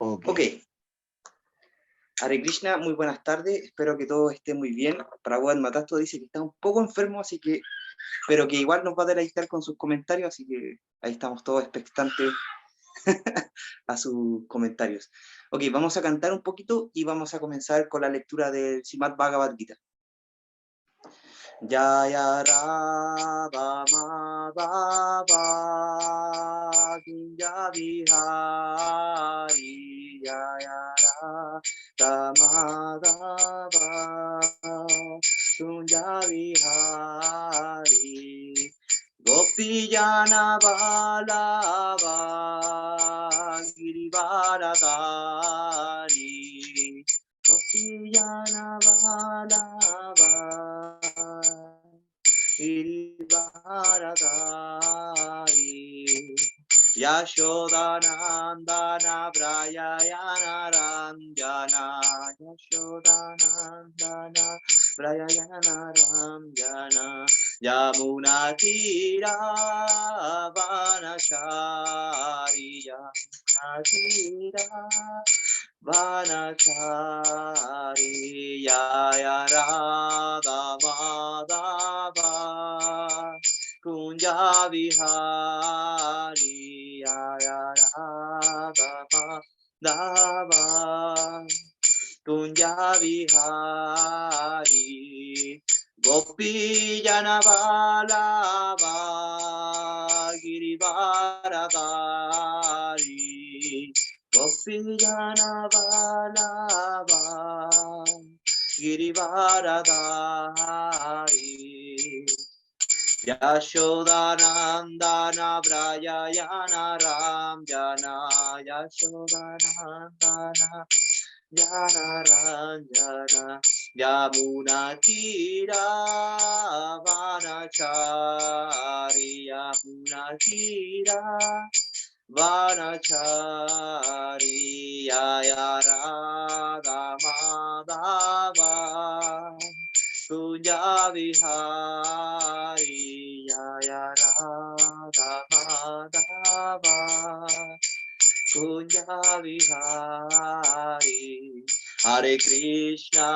Ok. Hare Krishna, muy buenas tardes, espero que todo esté muy bien. Prabhupada Matasto dice que está un poco enfermo, así que, pero que igual nos va a deleitar con sus comentarios, así que ahí estamos todos expectantes a sus comentarios. Ok, vamos a cantar un poquito y vamos a comenzar con la lectura del Srimad Bhagavad Gita. Jaya Radha Madhava Kunja Vihari Jaya Radha Madhava Kunja Vihari Gopijana Vallabha Girivaradari Gopijana Vallabha Girivaradari Yashodanandana Brayayana Ranjana Yashodanandana Brayayana Ranjana Yamuna Tira Vanachari Yamuna Tira Vanachari Yaya Radha Madhava Kunja Vihari Yaya Radha Madhava Kunja Vihari Gopijana Vallabha Girivaradari Gopijana Vallabha Girivaradari Yashodanandana Brayayana Ranjana Yashodanandana Jana Ranjana Yamuna Tira Vanachari Yamuna Tira Vanachari Yaya Radha Madhava Kunja Vihari Yaya Radha Madhava Kunja Vihari Hare Krishna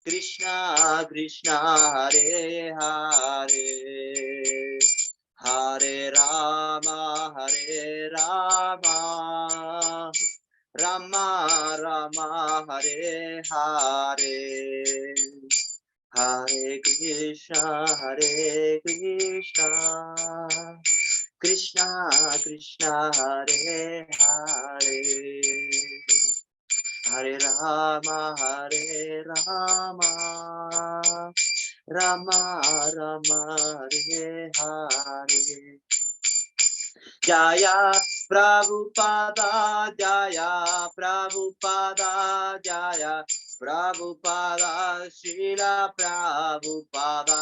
Krishna Krishna Hare Hare Hare Rama Rama Rama Hare Hare Hare Krishna Krishna Krishna Hare Hare Hare Rama Rama Rama Hare Hare Jaya Prabhupada Jaya Prabhupada Jaya Prabhupada Srila Prabhupada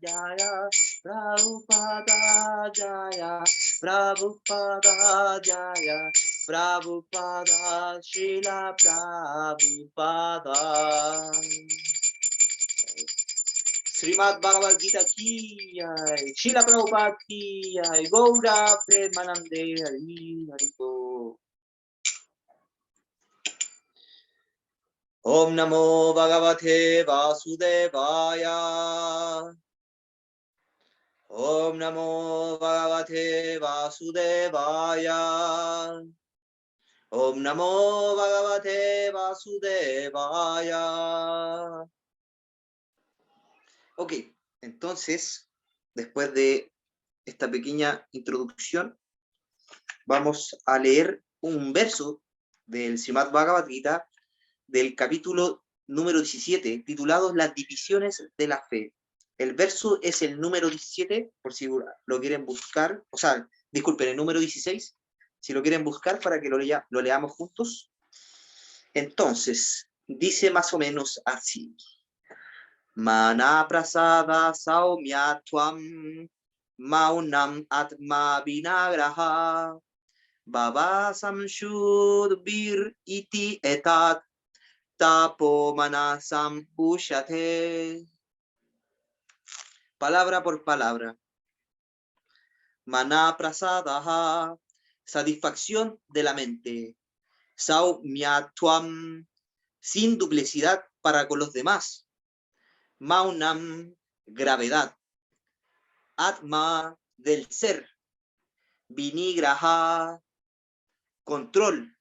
Jaya Prabhupada Jaya Prabhupada Jaya Prabhupada Srila Prabhupada Srimad Bhagavad Gita ki jai, Srila Prabhupada ki jai, Gaura Premanande Hari Hariko. Om Namo Bhagavate Vasudevaya. Om Namo Bhagavate Vasudevaya. Om Namo Bhagavate Vasudevaya. Ok, entonces, después de esta pequeña introducción, vamos a leer un verso del Srimad Bhagavad Gita del capítulo número 17, titulado Las divisiones de la fe. El verso es el número 17, por si lo quieren buscar, o sea, disculpen, el número 16, si lo quieren buscar para que lo leamos juntos. Entonces, dice más o menos así. Mana prasada saumyatvam maunam atma vinagraha baba samshudbir iti etat tapo manasam ushate. Palabra por palabra. Mana prasadaha satisfacción de la mente. Saumyatvam, sin duplicidad para con los demás. Maunam, gravedad. Atma, del ser. Vinigraha, control.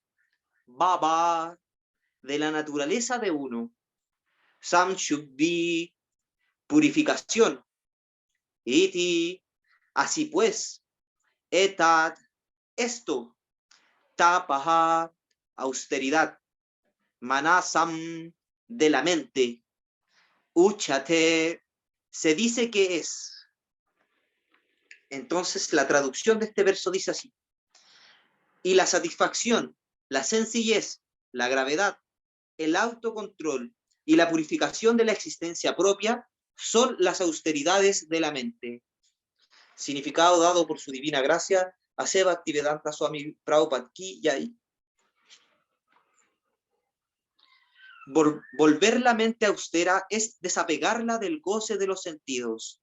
Baba, de la naturaleza de uno. Samshuddhi, purificación. Iti, así pues. Etat, esto. Tapaha, austeridad. Manasam, de la mente. Uchate, se dice que es. Entonces la traducción de este verso dice así: y la satisfacción, la sencillez, la gravedad, el autocontrol y la purificación de la existencia propia son las austeridades de la mente. Significado dado por su divina gracia a Seva Bhaktivedanta Swami Prabhupada Ki Jai. Volver la mente austera es desapegarla del goce de los sentidos.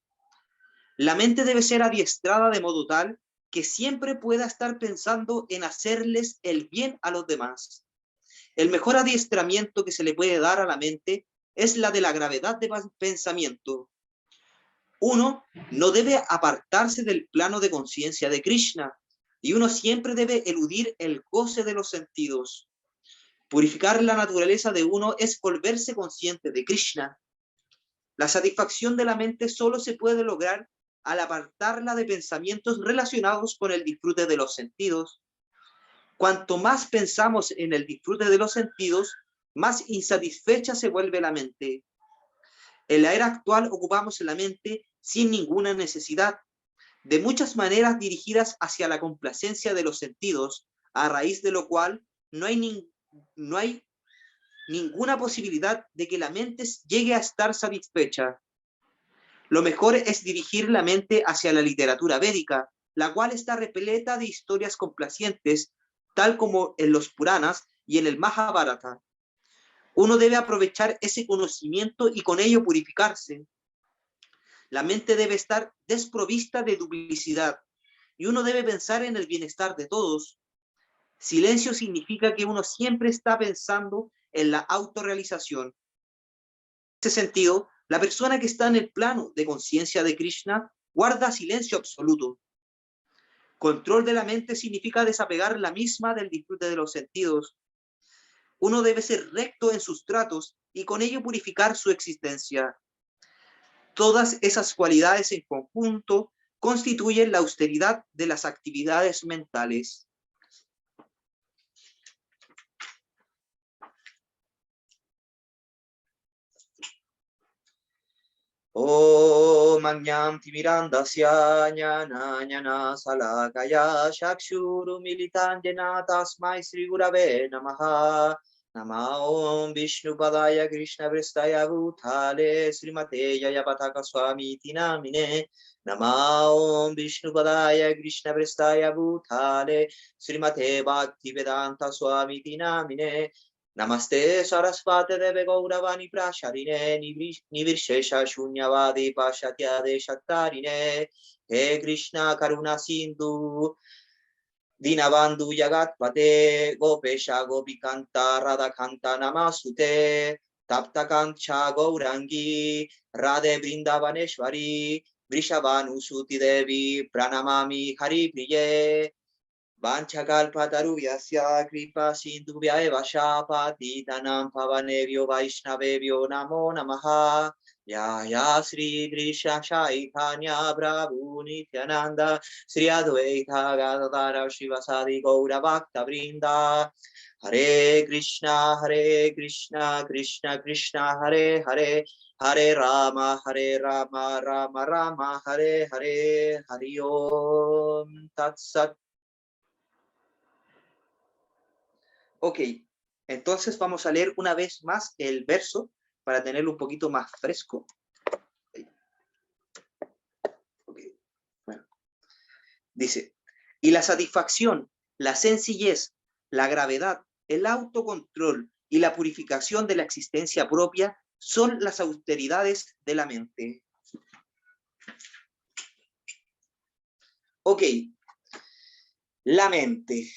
La mente debe ser adiestrada de modo tal que siempre pueda estar pensando en hacerles el bien a los demás. El mejor adiestramiento que se le puede dar a la mente es la de la gravedad de pensamiento. Uno no debe apartarse del plano de conciencia de Krishna y uno siempre debe eludir el goce de los sentidos. Purificar la naturaleza de uno es volverse consciente de Krishna. La satisfacción de la mente solo se puede lograr al apartarla de pensamientos relacionados con el disfrute de los sentidos. Cuanto más pensamos en el disfrute de los sentidos, más insatisfecha se vuelve la mente. En la era actual ocupamos la mente sin ninguna necesidad, de muchas maneras dirigidas hacia la complacencia de los sentidos, a raíz de lo cual no hay ninguna posibilidad de que la mente llegue a estar satisfecha. Lo mejor es dirigir la mente hacia la literatura védica, la cual está repleta de historias complacientes, tal como en los Puranas y en el Mahabharata. Uno debe aprovechar ese conocimiento y con ello purificarse. La mente debe estar desprovista de duplicidad y uno debe pensar en el bienestar de todos. Silencio significa que uno siempre está pensando en la autorrealización. En ese sentido, la persona que está en el plano de conciencia de Krishna guarda silencio absoluto. Control de la mente significa desapegar la misma del disfrute de los sentidos. Uno debe ser recto en sus tratos y con ello purificar su existencia. Todas esas cualidades en conjunto constituyen la austeridad de las actividades mentales. Om Agnam Timirandasya Jnana Jnana Salakaya Chakshuru Militan Jena Tasmai Sri Gurave Namaha. Namo Vishnu Padaya Krishna Prestaya Bhutale Srimate Jayapataka Swami Tinamine. Namo Vishnu Padaya Krishna Prestaya Bhutale Srimate Bhaktivedanta Swami Tinamine. Namaste Sarasvate Deve Gauravani Prasharine Nivirshesha Shunyavadi Pashatyade Shaktarine. He Krishna Karuna Sindhu Dinabandhu Yagatpate Gopesha Gopikanta Radhakanta Namasute Taptakancha Gaurangi Radhe Vrindavaneshwari Vrishabhanusuti Devi Pranamami Hari Priye. Vanchakalpatarubhyasya kripa sindhubhya eva patitanam pavanebhyo vaishnavebhyo namo namaha. Ya Sri Drisha Shaikanya Prabhu Nityananda Sri Advaita Gadadara Shivasadi Gaura Bhakta Vrinda. Hare Krishna Krishna Krishna Hare Hare Hare Rama Rama Rama Hare Hare. Hari Om Tat Sat. Ok, entonces vamos a leer una vez más el verso para tenerlo un poquito más fresco. Okay. Bueno. Dice, y la satisfacción, la sencillez, la gravedad, el autocontrol y la purificación de la existencia propia son las austeridades de la mente. Ok, La mente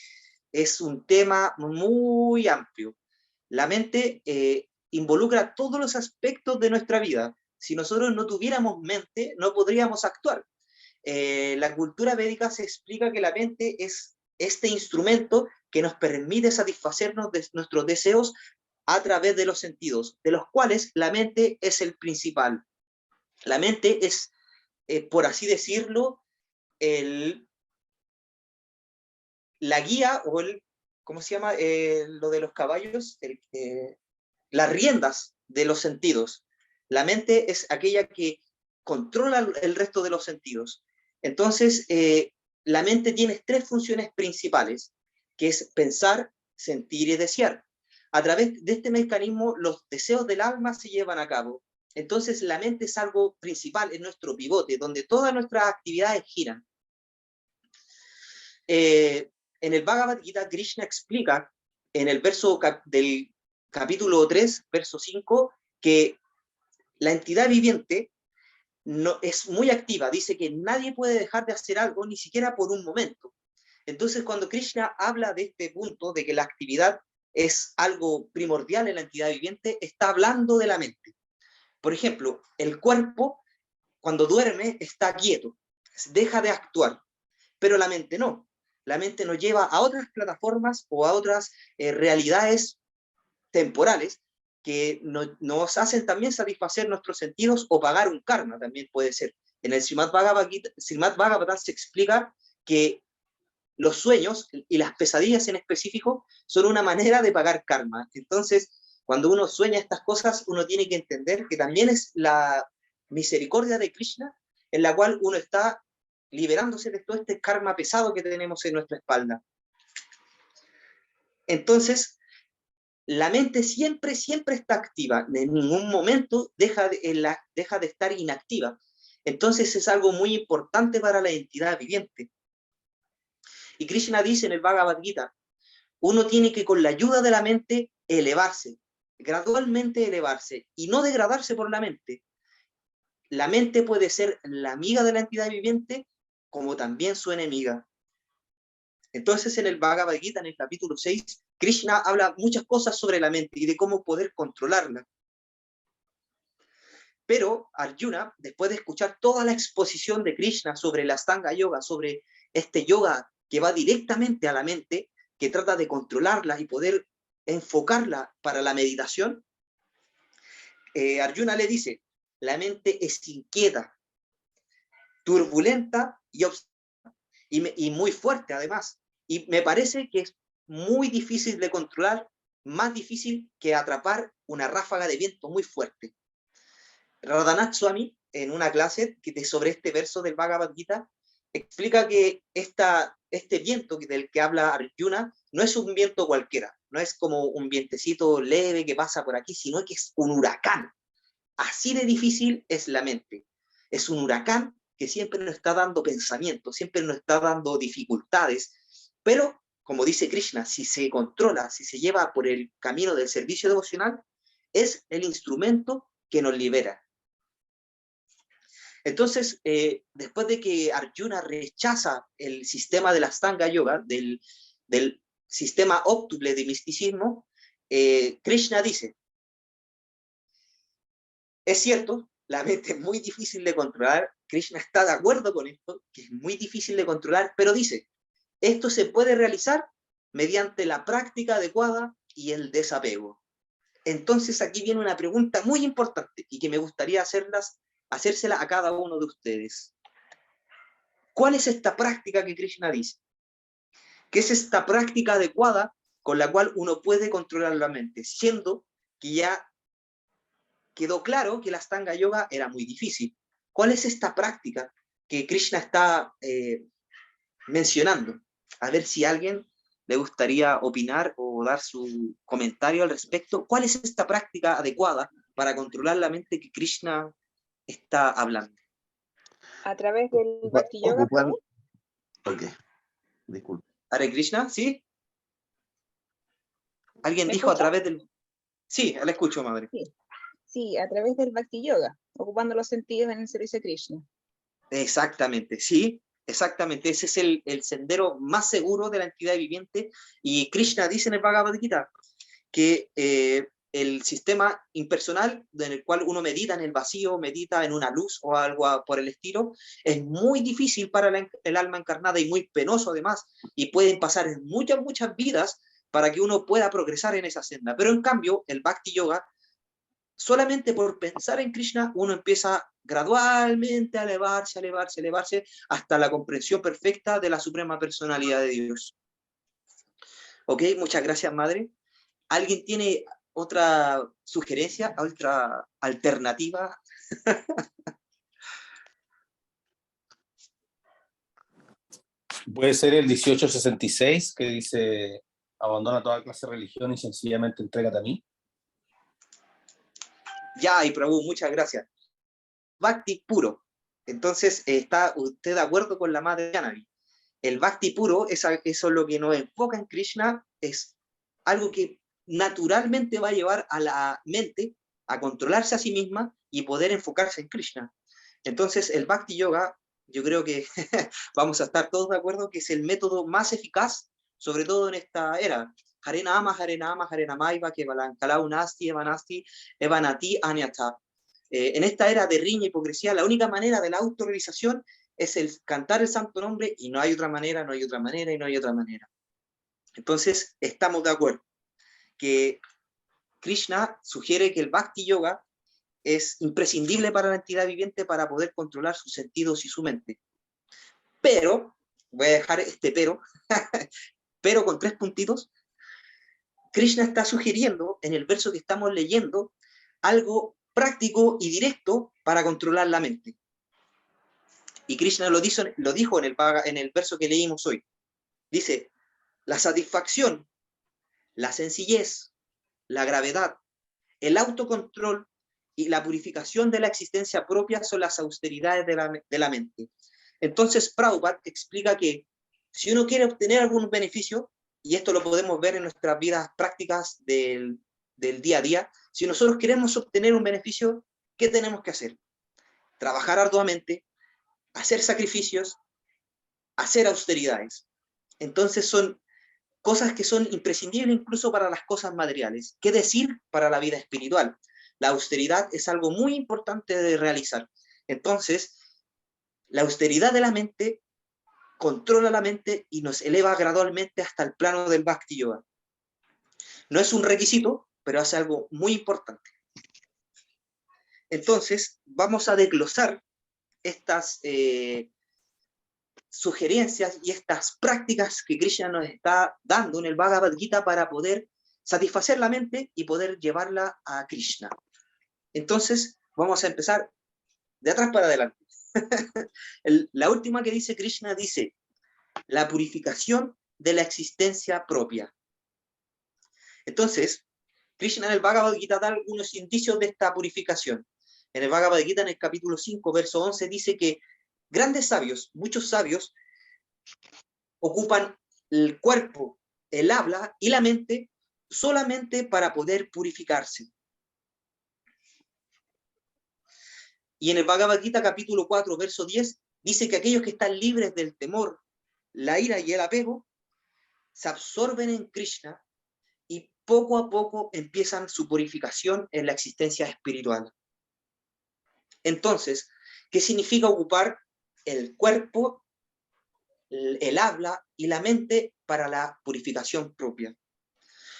es un tema muy amplio. La mente involucra todos los aspectos de nuestra vida. Si nosotros no tuviéramos mente, no podríamos actuar. La cultura védica se explica que la mente es este instrumento que nos permite satisfacernos de nuestros deseos a través de los sentidos, de los cuales la mente es el principal. La mente es, por así decirlo, la guía o ¿cómo se llama? Lo de los caballos, las riendas de los sentidos. La mente es aquella que controla el resto de los sentidos. Entonces, la mente tiene tres funciones principales, que es pensar, sentir y desear. A través de este mecanismo, los deseos del alma se llevan a cabo. Entonces, la mente es algo principal, es nuestro pivote, donde todas nuestras actividades giran. En el Bhagavad Gita, Krishna explica en el verso del capítulo 3, verso 5, que la entidad viviente no, es muy activa. Dice que nadie puede dejar de hacer algo, ni siquiera por un momento. Entonces, cuando Krishna habla de este punto, de que la actividad es algo primordial en la entidad viviente, está hablando de la mente. Por ejemplo, el cuerpo, cuando duerme, está quieto, deja de actuar, pero la mente no. La mente nos lleva a otras plataformas o a otras realidades temporales que nos hacen también satisfacer nuestros sentidos o pagar un karma, también puede ser. En el Srimad Bhagavatam se explica que los sueños y las pesadillas en específico son una manera de pagar karma. Entonces, cuando uno sueña estas cosas, uno tiene que entender que también es la misericordia de Krishna en la cual uno está liberándose de todo este karma pesado que tenemos en nuestra espalda. Entonces, la mente siempre está activa, en ningún momento deja de estar inactiva. Entonces es algo muy importante para la entidad viviente. Y Krishna dice en el Bhagavad Gita, uno tiene que con la ayuda de la mente elevarse, gradualmente elevarse, y no degradarse por la mente. La mente puede ser la amiga de la entidad viviente, como también su enemiga. Entonces en el Bhagavad Gita, en el capítulo 6, Krishna habla muchas cosas sobre la mente y de cómo poder controlarla. Pero Arjuna, después de escuchar toda la exposición de Krishna sobre la Astanga Yoga, sobre este yoga que va directamente a la mente, que trata de controlarla y poder enfocarla para la meditación, Arjuna le dice, la mente es inquieta, turbulenta y muy fuerte además. Y me parece que es muy difícil de controlar, más difícil que atrapar una ráfaga de viento muy fuerte. Radhanath Swami, en una clase sobre este verso del Bhagavad Gita, explica que este viento del que habla Arjuna no es un viento cualquiera, no es como un vientecito leve que pasa por aquí, sino que es un huracán. Así de difícil es la mente. Es un huracán que siempre nos está dando pensamientos, siempre nos está dando dificultades, pero, como dice Krishna, si se controla, si se lleva por el camino del servicio devocional, es el instrumento que nos libera. Entonces, después de que Arjuna rechaza el sistema de la Astanga Yoga, del sistema óptuple de misticismo, Krishna dice, es cierto, la mente es muy difícil de controlar, Krishna está de acuerdo con esto, que es muy difícil de controlar, pero dice, esto se puede realizar mediante la práctica adecuada y el desapego. Entonces aquí viene una pregunta muy importante y que me gustaría hacérsela a cada uno de ustedes. ¿Cuál es esta práctica que Krishna dice? ¿Qué es esta práctica adecuada con la cual uno puede controlar la mente? Siendo que ya quedó claro que la Astanga Yoga era muy difícil. ¿Cuál es esta práctica que Krishna está mencionando? A ver si a alguien le gustaría opinar o dar su comentario al respecto. ¿Cuál es esta práctica adecuada para controlar la mente que Krishna está hablando? A través del Bhakti Yoga. Ok, disculpe. Hare Krishna, ¿sí? ¿Alguien ¿Me dijo escucha? a través del...? Sí, la escucho, madre. Sí, a través del Bhakti Yoga, ocupando los sentidos en el servicio de Krishna. Exactamente, sí. Exactamente, ese es el sendero más seguro de la entidad viviente, y Krishna dice en el Bhagavad Gita que el sistema impersonal en el cual uno medita en el vacío, medita en una luz o algo por el estilo, es muy difícil para el alma encarnada y muy penoso además, y pueden pasar muchas vidas para que uno pueda progresar en esa senda. Pero en cambio, el Bhakti Yoga, solamente por pensar en Krishna, uno empieza gradualmente a elevarse, hasta la comprensión perfecta de la suprema personalidad de Dios. Ok, muchas gracias, madre. ¿Alguien tiene otra sugerencia, otra alternativa? Puede ser el 1866, que dice, abandona toda clase de religión y sencillamente entrégate a mí. Ya, y Prabhu, muchas gracias. Bhakti puro. Entonces, ¿está usted de acuerdo con la madre Janavi? El Bhakti puro, eso es lo que nos enfoca en Krishna, es algo que naturalmente va a llevar a la mente a controlarse a sí misma y poder enfocarse en Krishna. Entonces, el Bhakti Yoga, yo creo que vamos a estar todos de acuerdo que es el método más eficaz, sobre todo en esta era. Hare Nama, Hare Nama, Hare Namaiva, Kevalan, Kalau Nasti, Evanasti, Evanati, Anyata. En esta era de riña y hipocresía, la única manera de la autorrealización es el cantar el santo nombre, y no hay otra manera, no hay otra manera, y no hay otra manera. Entonces, estamos de acuerdo que Krishna sugiere que el Bhakti Yoga es imprescindible para la entidad viviente para poder controlar sus sentidos y su mente. Pero, voy a dejar este pero con 3 puntitos, Krishna está sugiriendo en el verso que estamos leyendo algo práctico y directo para controlar la mente. Y Krishna lo dijo en el verso que leímos hoy. Dice, la satisfacción, la sencillez, la gravedad, el autocontrol y la purificación de la existencia propia son las austeridades de la mente. Entonces, Prabhupada explica que si uno quiere obtener algún beneficio, y esto lo podemos ver en nuestras vidas prácticas del día a día, si nosotros queremos obtener un beneficio, ¿qué tenemos que hacer? Trabajar arduamente, hacer sacrificios, hacer austeridades. Entonces son cosas que son imprescindibles incluso para las cosas materiales. ¿Qué decir para la vida espiritual? La austeridad es algo muy importante de realizar. Entonces, la austeridad de la mente controla la mente y nos eleva gradualmente hasta el plano del Bhakti Yoga. No es un requisito, pero hace algo muy importante. Entonces, vamos a desglosar estas sugerencias y estas prácticas que Krishna nos está dando en el Bhagavad Gita para poder satisfacer la mente y poder llevarla a Krishna. Entonces, vamos a empezar de atrás para adelante. La última que dice Krishna dice, la purificación de la existencia propia. Entonces, Krishna en el Bhagavad Gita da algunos indicios de esta purificación. En el Bhagavad Gita, en el capítulo 5, verso 11, dice que grandes sabios, muchos sabios, ocupan el cuerpo, el habla y la mente solamente para poder purificarse. Y en el Bhagavad Gita capítulo 4, verso 10, dice que aquellos que están libres del temor, la ira y el apego, se absorben en Krishna y poco a poco empiezan su purificación en la existencia espiritual. Entonces, ¿qué significa ocupar el cuerpo, el habla y la mente para la purificación propia?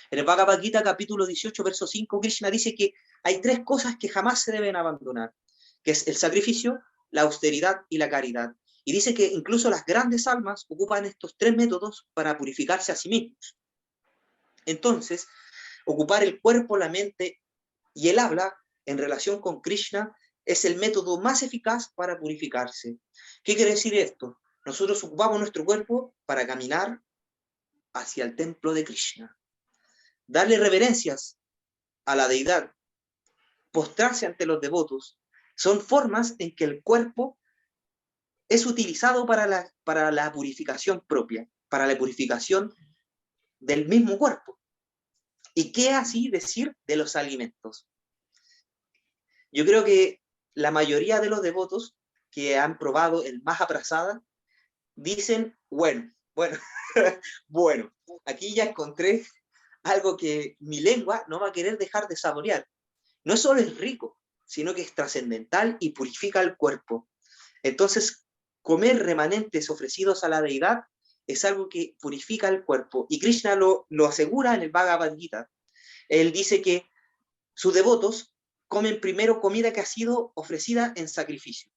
En el Bhagavad Gita capítulo 18, verso 5, Krishna dice que hay 3 cosas que jamás se deben abandonar, que es el sacrificio, la austeridad y la caridad. Y dice que incluso las grandes almas ocupan estos 3 métodos para purificarse a sí mismos. Entonces, ocupar el cuerpo, la mente y el habla en relación con Krishna es el método más eficaz para purificarse. ¿Qué quiere decir esto? Nosotros ocupamos nuestro cuerpo para caminar hacia el templo de Krishna, darle reverencias a la deidad, postrarse ante los devotos, son formas en que el cuerpo es utilizado para la purificación propia, para la purificación del mismo cuerpo. ¿Y qué así decir de los alimentos? Yo creo que la mayoría de los devotos que han probado el Mahaprasada dicen, bueno, bueno, aquí ya encontré algo que mi lengua no va a querer dejar de saborear. No solo es rico, sino que es trascendental y purifica el cuerpo. Entonces, comer remanentes ofrecidos a la deidad es algo que purifica el cuerpo. Y Krishna lo asegura en el Bhagavad Gita. Él dice que sus devotos comen primero comida que ha sido ofrecida en sacrificio.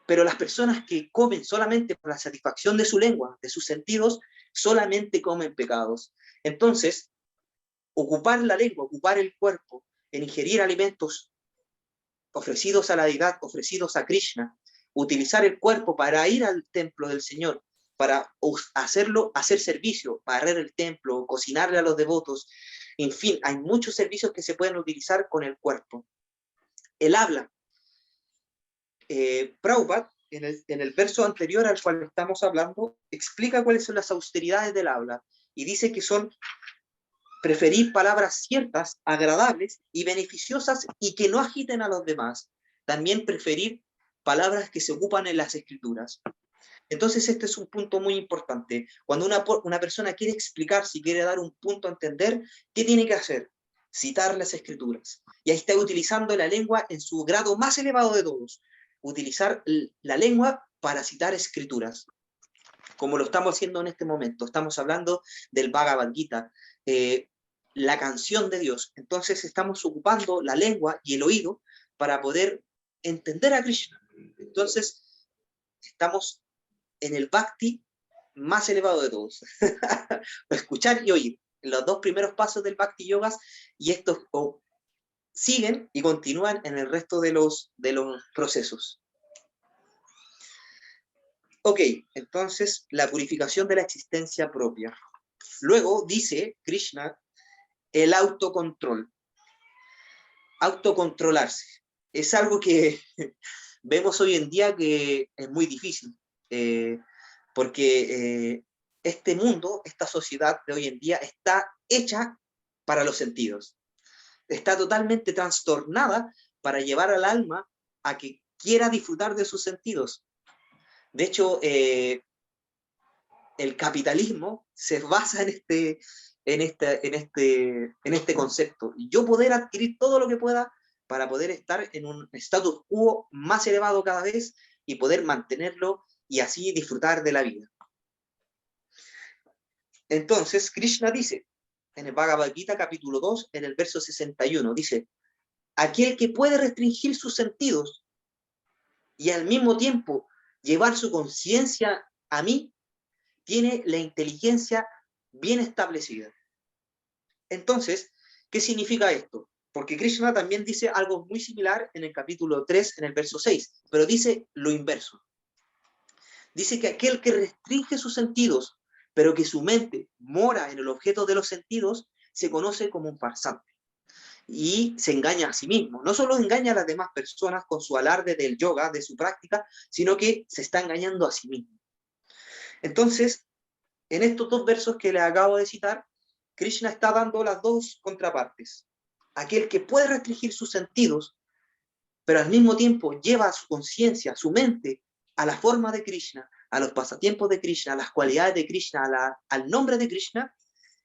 Pero las personas que comen solamente por la satisfacción de su lengua, de sus sentidos, solamente comen pecados. Entonces, ocupar la lengua, ocupar el cuerpo en ingerir alimentos ofrecidos a la deidad, ofrecidos a Krishna, utilizar el cuerpo para ir al templo del Señor, para hacer servicio, barrer el templo, cocinarle a los devotos, en fin, hay muchos servicios que se pueden utilizar con el cuerpo. El habla. Prabhupada, en el verso anterior al cual estamos hablando, explica cuáles son las austeridades del habla, y dice que son preferir palabras ciertas, agradables y beneficiosas y que no agiten a los demás. También preferir palabras que se ocupan en las escrituras. Entonces este es un punto muy importante. Cuando una persona quiere explicar, si quiere dar un punto a entender, ¿qué tiene que hacer? Citar las escrituras. Y ahí está utilizando la lengua en su grado más elevado de todos. Utilizar la lengua para citar escrituras, como lo estamos haciendo en este momento. Estamos hablando del Bhagavad Gita, la canción de Dios. Entonces estamos ocupando la lengua y el oído para poder entender a Krishna. Entonces estamos en el Bhakti más elevado de todos. Escuchar y oír. Los dos primeros pasos del Bhakti Yogas, y estos siguen y continúan en el resto de los procesos. Ok, entonces la purificación de la existencia propia. Luego dice Krishna el autocontrol. Autocontrolarse. Es algo que vemos hoy en día que es muy difícil, porque este mundo, esta sociedad de hoy en día está hecha para los sentidos. Está totalmente trastornada para llevar al alma a que quiera disfrutar de sus sentidos. De hecho, el capitalismo se basa en este concepto. Yo poder adquirir todo lo que pueda para poder estar en un status quo más elevado cada vez y poder mantenerlo y así disfrutar de la vida. Entonces, Krishna dice, en el Bhagavad Gita capítulo 2, en el verso 61, dice, aquel que puede restringir sus sentidos y al mismo tiempo llevar su conciencia a mí, tiene la inteligencia bien establecida. Entonces, ¿qué significa esto? Porque Krishna también dice algo muy similar en el capítulo 3, en el verso 6, pero dice lo inverso. Dice que aquel que restringe sus sentidos, pero que su mente mora en el objeto de los sentidos, se conoce como un farsante. Y se engaña a sí mismo. No solo engaña a las demás personas con su alarde del yoga, de su práctica, sino que se está engañando a sí mismo. Entonces, en estos dos versos que les acabo de citar, Krishna está dando las dos contrapartes. Aquel que puede restringir sus sentidos, pero al mismo tiempo lleva su conciencia, su mente, a la forma de Krishna, a los pasatiempos de Krishna, a las cualidades de Krishna, al nombre de Krishna,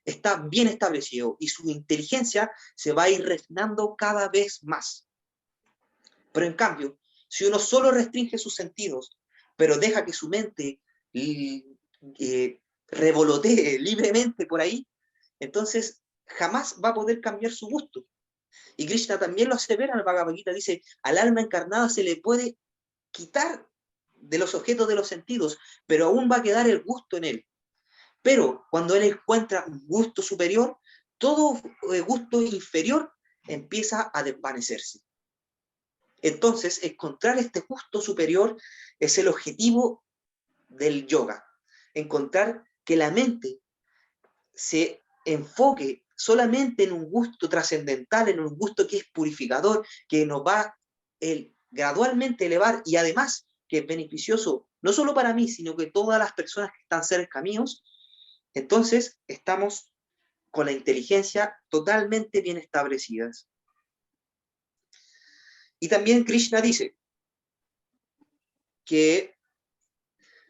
está bien establecido y su inteligencia se va a ir refinando cada vez más. Pero en cambio, si uno solo restringe sus sentidos, pero deja que su mente revolotee libremente por ahí, entonces jamás va a poder cambiar su gusto. Y Krishna también lo asevera en el Bhagavad Gita, dice, al alma encarnada se le puede quitar de los objetos de los sentidos, pero aún va a quedar el gusto en él. Pero cuando él encuentra un gusto superior, todo gusto inferior empieza a desvanecerse. Entonces, encontrar este gusto superior es el objetivo del yoga. Encontrar que la mente se enfoque solamente en un gusto trascendental, en un gusto que es purificador, que nos va gradualmente elevar y además que es beneficioso, no solo para mí, sino que todas las personas que están cerca míos. Entonces estamos con la inteligencia totalmente bien establecidas. Y también Krishna dice que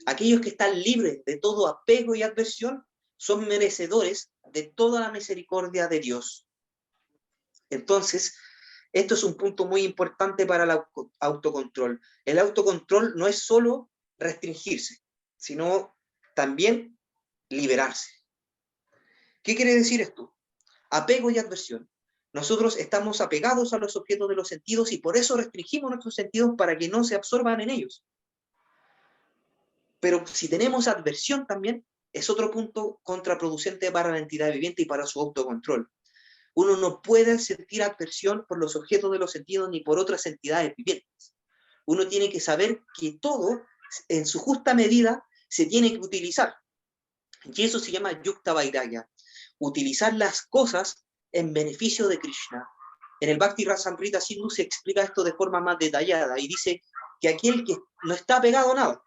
Aquellos que están libres de todo apego y adversión son merecedores de toda la misericordia de Dios. Entonces, esto es un punto muy importante para el autocontrol. El autocontrol no es solo restringirse, sino también liberarse. ¿Qué quiere decir esto? Apego y adversión. Nosotros estamos apegados a los objetos de los sentidos y por eso restringimos nuestros sentidos para que no se absorban en ellos. Pero si tenemos adversión también, es otro punto contraproducente para la entidad viviente y para su autocontrol. Uno no puede sentir adversión por los objetos de los sentidos ni por otras entidades vivientes. Uno tiene que saber que todo, en su justa medida, se tiene que utilizar. Y eso se llama yukta vairagya. Utilizar las cosas en beneficio de Krishna. En el Bhakti Rasamrita Sindhu se explica esto de forma más detallada y dice que aquel que no está apegado a nada,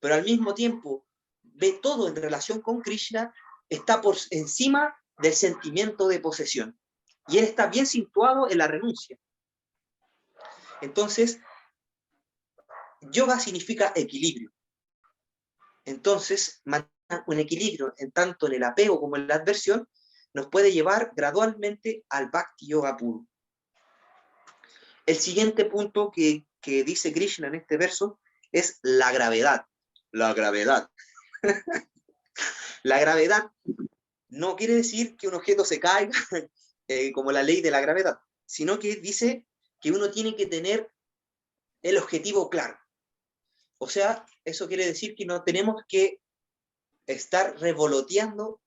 pero al mismo tiempo ve todo en relación con Krishna, está por encima del sentimiento de posesión. Y él está bien situado en la renuncia. Entonces, yoga significa equilibrio. Entonces, mantener un equilibrio en tanto en el apego como en la adversión nos puede llevar gradualmente al Bhakti Yoga puro. El siguiente punto que dice Krishna en este verso es la gravedad. La gravedad. La gravedad no quiere decir que un objeto se caiga como la ley de la gravedad, sino que dice que uno tiene que tener el objetivo claro. O sea, eso quiere decir que no tenemos que estar revoloteando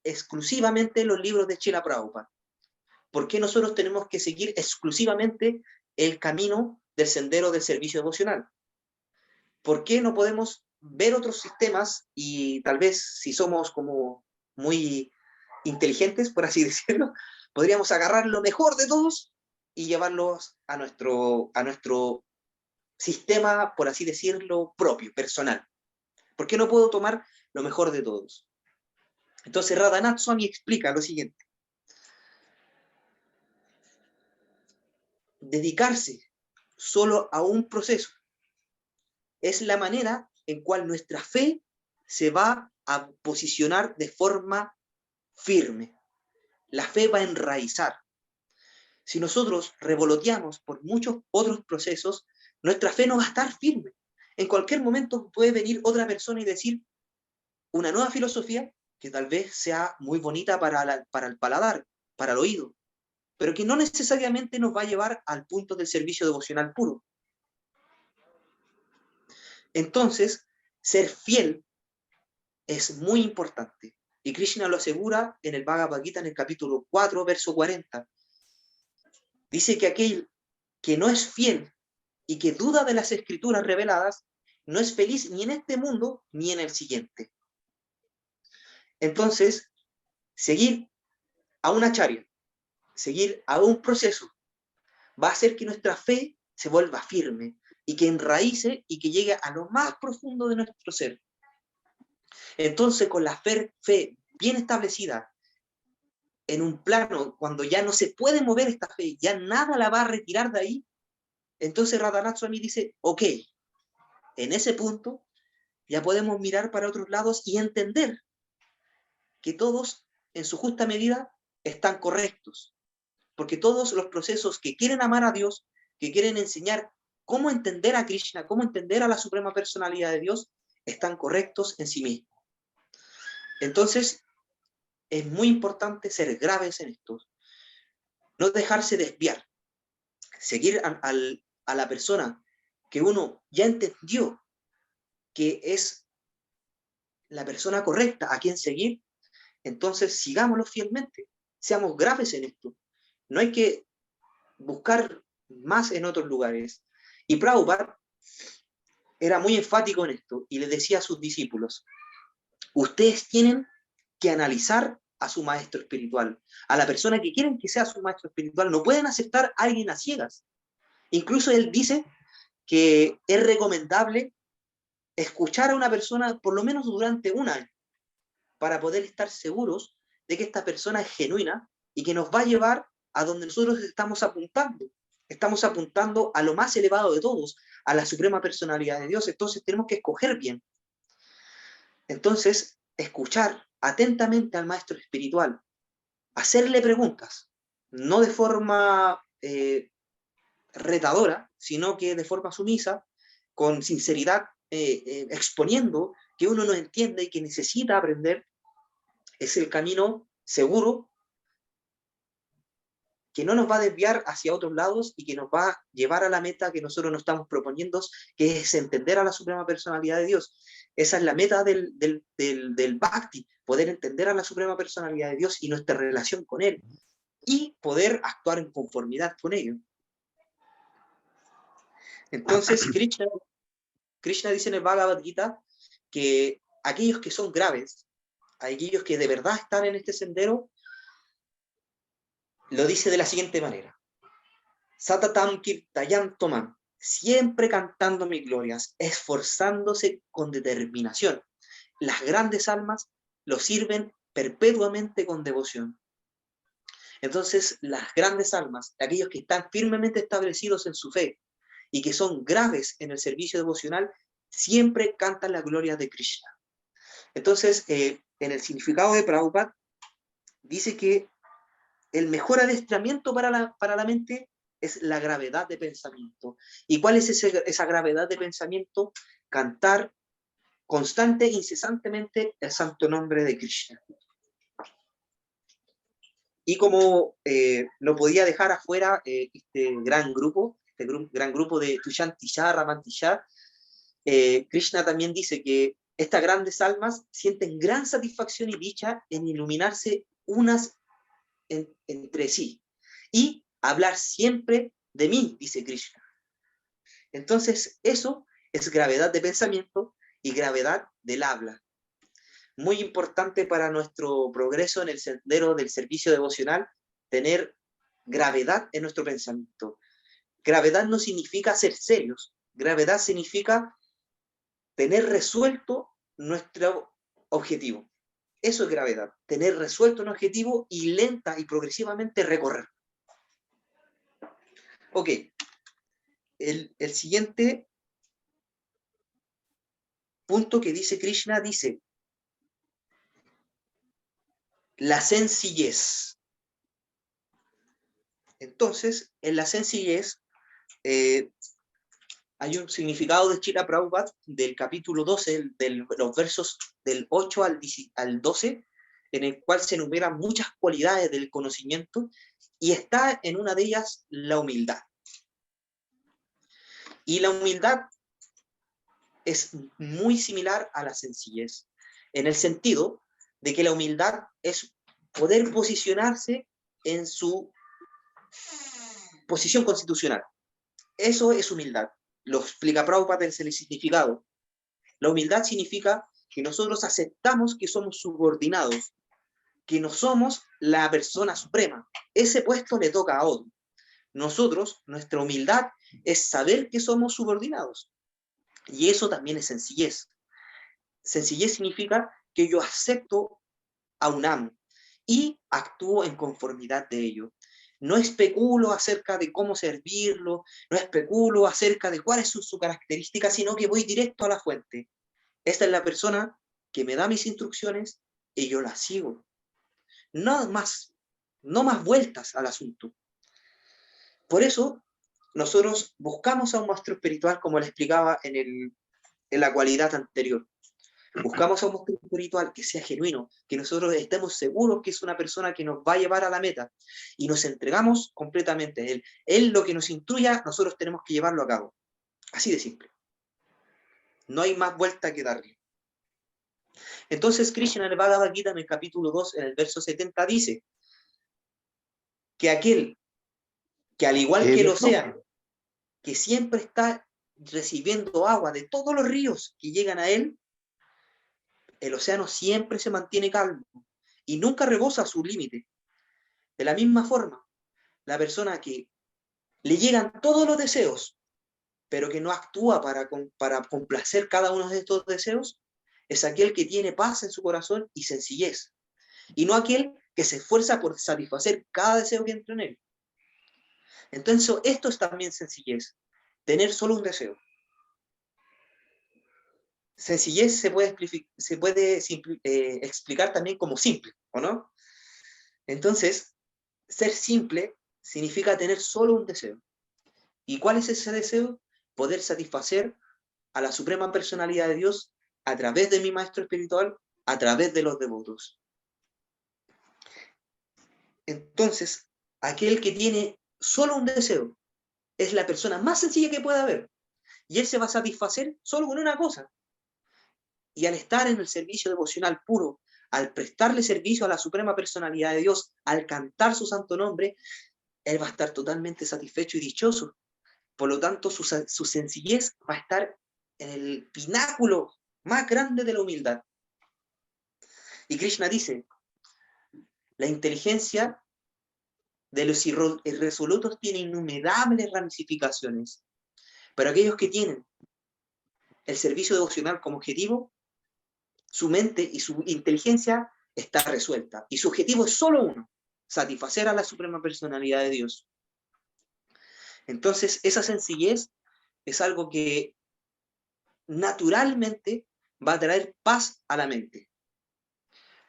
exclusivamente los libros de Srila Prabhupada. ¿Por qué nosotros tenemos que seguir exclusivamente el camino del sendero del servicio devocional? ¿Por qué no podemos ver otros sistemas y tal vez si somos como muy inteligentes, por así decirlo, podríamos agarrar lo mejor de todos y llevarlos a nuestro sistema, por así decirlo, propio, personal? ¿Por qué no puedo tomar lo mejor de todos? Entonces Radhanath Swami explica lo siguiente. Dedicarse solo a un proceso es la manera en cual nuestra fe se va a posicionar de forma firme. La fe va a enraizar. Si nosotros revoloteamos por muchos otros procesos, nuestra fe no va a estar firme. En cualquier momento puede venir otra persona y decir una nueva filosofía que tal vez sea muy bonita para el paladar, para el oído, pero que no necesariamente nos va a llevar al punto del servicio devocional puro. Entonces, ser fiel es muy importante. Y Krishna lo asegura en el Bhagavad Gita en el capítulo 4, verso 40. Dice que aquel que no es fiel y que duda de las escrituras reveladas, no es feliz ni en este mundo ni en el siguiente. Entonces, seguir a una acharya, seguir a un proceso, va a hacer que nuestra fe se vuelva firme y que enraíce y que llegue a lo más profundo de nuestro ser. Entonces, con la fe bien establecida, en un plano, cuando ya no se puede mover esta fe, ya nada la va a retirar de ahí, entonces Radhanath Swami dice, ok, en ese punto ya podemos mirar para otros lados y entender que todos, en su justa medida, están correctos. Porque todos los procesos que quieren amar a Dios, que quieren enseñar cómo entender a Krishna, cómo entender a la suprema personalidad de Dios, están correctos en sí mismos. Entonces, es muy importante ser graves en esto. No dejarse desviar. Seguir a la persona que uno ya entendió que es la persona correcta a quien seguir, entonces sigámoslo fielmente. Seamos graves en esto. No hay que buscar más en otros lugares. Y Prabhupada era muy enfático en esto y le decía a sus discípulos, ustedes tienen que analizar a su maestro espiritual, a la persona que quieren que sea su maestro espiritual. No pueden aceptar a alguien a ciegas. Incluso él dice que es recomendable escuchar a una persona por lo menos durante un año para poder estar seguros de que esta persona es genuina y que nos va a llevar a donde nosotros estamos apuntando. Estamos apuntando a lo más elevado de todos, a la suprema personalidad de Dios. Entonces tenemos que escoger bien. Entonces, escuchar atentamente al maestro espiritual, hacerle preguntas, no de forma retadora, sino que de forma sumisa, con sinceridad, exponiendo que uno no entiende y que necesita aprender, es el camino seguro que no nos va a desviar hacia otros lados y que nos va a llevar a la meta que nosotros nos estamos proponiendo, que es entender a la suprema personalidad de Dios. Esa es la meta del Bhakti, poder entender a la suprema personalidad de Dios y nuestra relación con Él, y poder actuar en conformidad con ello. Entonces, Krishna dice en el Bhagavad Gita que aquellos que son graves, aquellos que de verdad están en este sendero, lo dice de la siguiente manera: Satatam Kirtayam Tomam, siempre cantando mis glorias, esforzándose con determinación. Las grandes almas lo sirven perpetuamente con devoción. Entonces, las grandes almas, aquellos que están firmemente establecidos en su fe y que son graves en el servicio devocional, siempre cantan las glorias de Krishna. Entonces, en el significado de Prabhupada, dice que el mejor adiestramiento para la mente es la gravedad de pensamiento. ¿Y cuál es esa gravedad de pensamiento? Cantar constante e incesantemente el santo nombre de Krishna. Y como no podía dejar afuera este gran grupo de Tushantisha, Ramantisha, Krishna también dice que estas grandes almas sienten gran satisfacción y dicha en iluminarse unas entre sí y hablar siempre de mí, dice Krishna. Entonces, eso es gravedad de pensamiento y gravedad del habla. Muy importante para nuestro progreso en el sendero del servicio devocional, tener gravedad en nuestro pensamiento. Gravedad no significa ser serios, gravedad significa tener resuelto nuestro objetivo. Eso es gravedad, tener resuelto un objetivo y lenta y progresivamente recorrer. Ok, el siguiente punto que dice Krishna dice: la sencillez. Entonces, en la sencillez hay un significado de Srila Prabhupada del capítulo 12, de los versos del 8 al 12, en el cual se enumeran muchas cualidades del conocimiento, y está en una de ellas la humildad. Y la humildad es muy similar a la sencillez, en el sentido de que la humildad es poder posicionarse en su posición constitucional. Eso es humildad. Lo explica Prabhupada en el significado. La humildad significa que nosotros aceptamos que somos subordinados, que no somos la persona suprema. Ese puesto le toca a otro. Nosotros, nuestra humildad es saber que somos subordinados. Y eso también es sencillez. Sencillez significa que yo acepto a un amo y actúo en conformidad de ello. No especulo acerca de cómo servirlo, no especulo acerca de cuál es su característica, sino que voy directo a la fuente. Esta es la persona que me da mis instrucciones y yo las sigo. No más vueltas al asunto. Por eso, nosotros buscamos a un maestro espiritual, como le explicaba en la cualidad anterior. Buscamos a un maestro espiritual que sea genuino, que nosotros estemos seguros que es una persona que nos va a llevar a la meta, y nos entregamos completamente a él. Él lo que nos instruya, nosotros tenemos que llevarlo a cabo. Así de simple. No hay más vuelta que darle. Entonces Krishna en el Bhagavad Gita, en el capítulo 2, en el verso 70, dice que aquel que, al igual que el océano, que siempre está recibiendo agua de todos los ríos que llegan a él, el océano siempre se mantiene calmo y nunca rebosa su límite. De la misma forma, la persona que le llegan todos los deseos, pero que no actúa para complacer cada uno de estos deseos, es aquel que tiene paz en su corazón y sencillez, y no aquel que se esfuerza por satisfacer cada deseo que entra en él. Entonces, esto es también sencillez, tener solo un deseo. Sencillez se puede explicar también como simple, ¿o no? Entonces, ser simple significa tener solo un deseo. ¿Y cuál es ese deseo? Poder satisfacer a la suprema personalidad de Dios a través de mi maestro espiritual, a través de los devotos. Entonces, aquel que tiene solo un deseo es la persona más sencilla que pueda haber. Y él se va a satisfacer solo con una cosa. Y al estar en el servicio devocional puro, al prestarle servicio a la suprema personalidad de Dios, al cantar su santo nombre, él va a estar totalmente satisfecho y dichoso. Por lo tanto, su sencillez va a estar en el pináculo más grande de la humildad. Y Krishna dice, la inteligencia de los irresolutos tiene innumerables ramificaciones, pero aquellos que tienen el servicio devocional como objetivo, su mente y su inteligencia está resuelta. Y su objetivo es solo uno, satisfacer a la suprema personalidad de Dios. Entonces, esa sencillez es algo que naturalmente va a traer paz a la mente.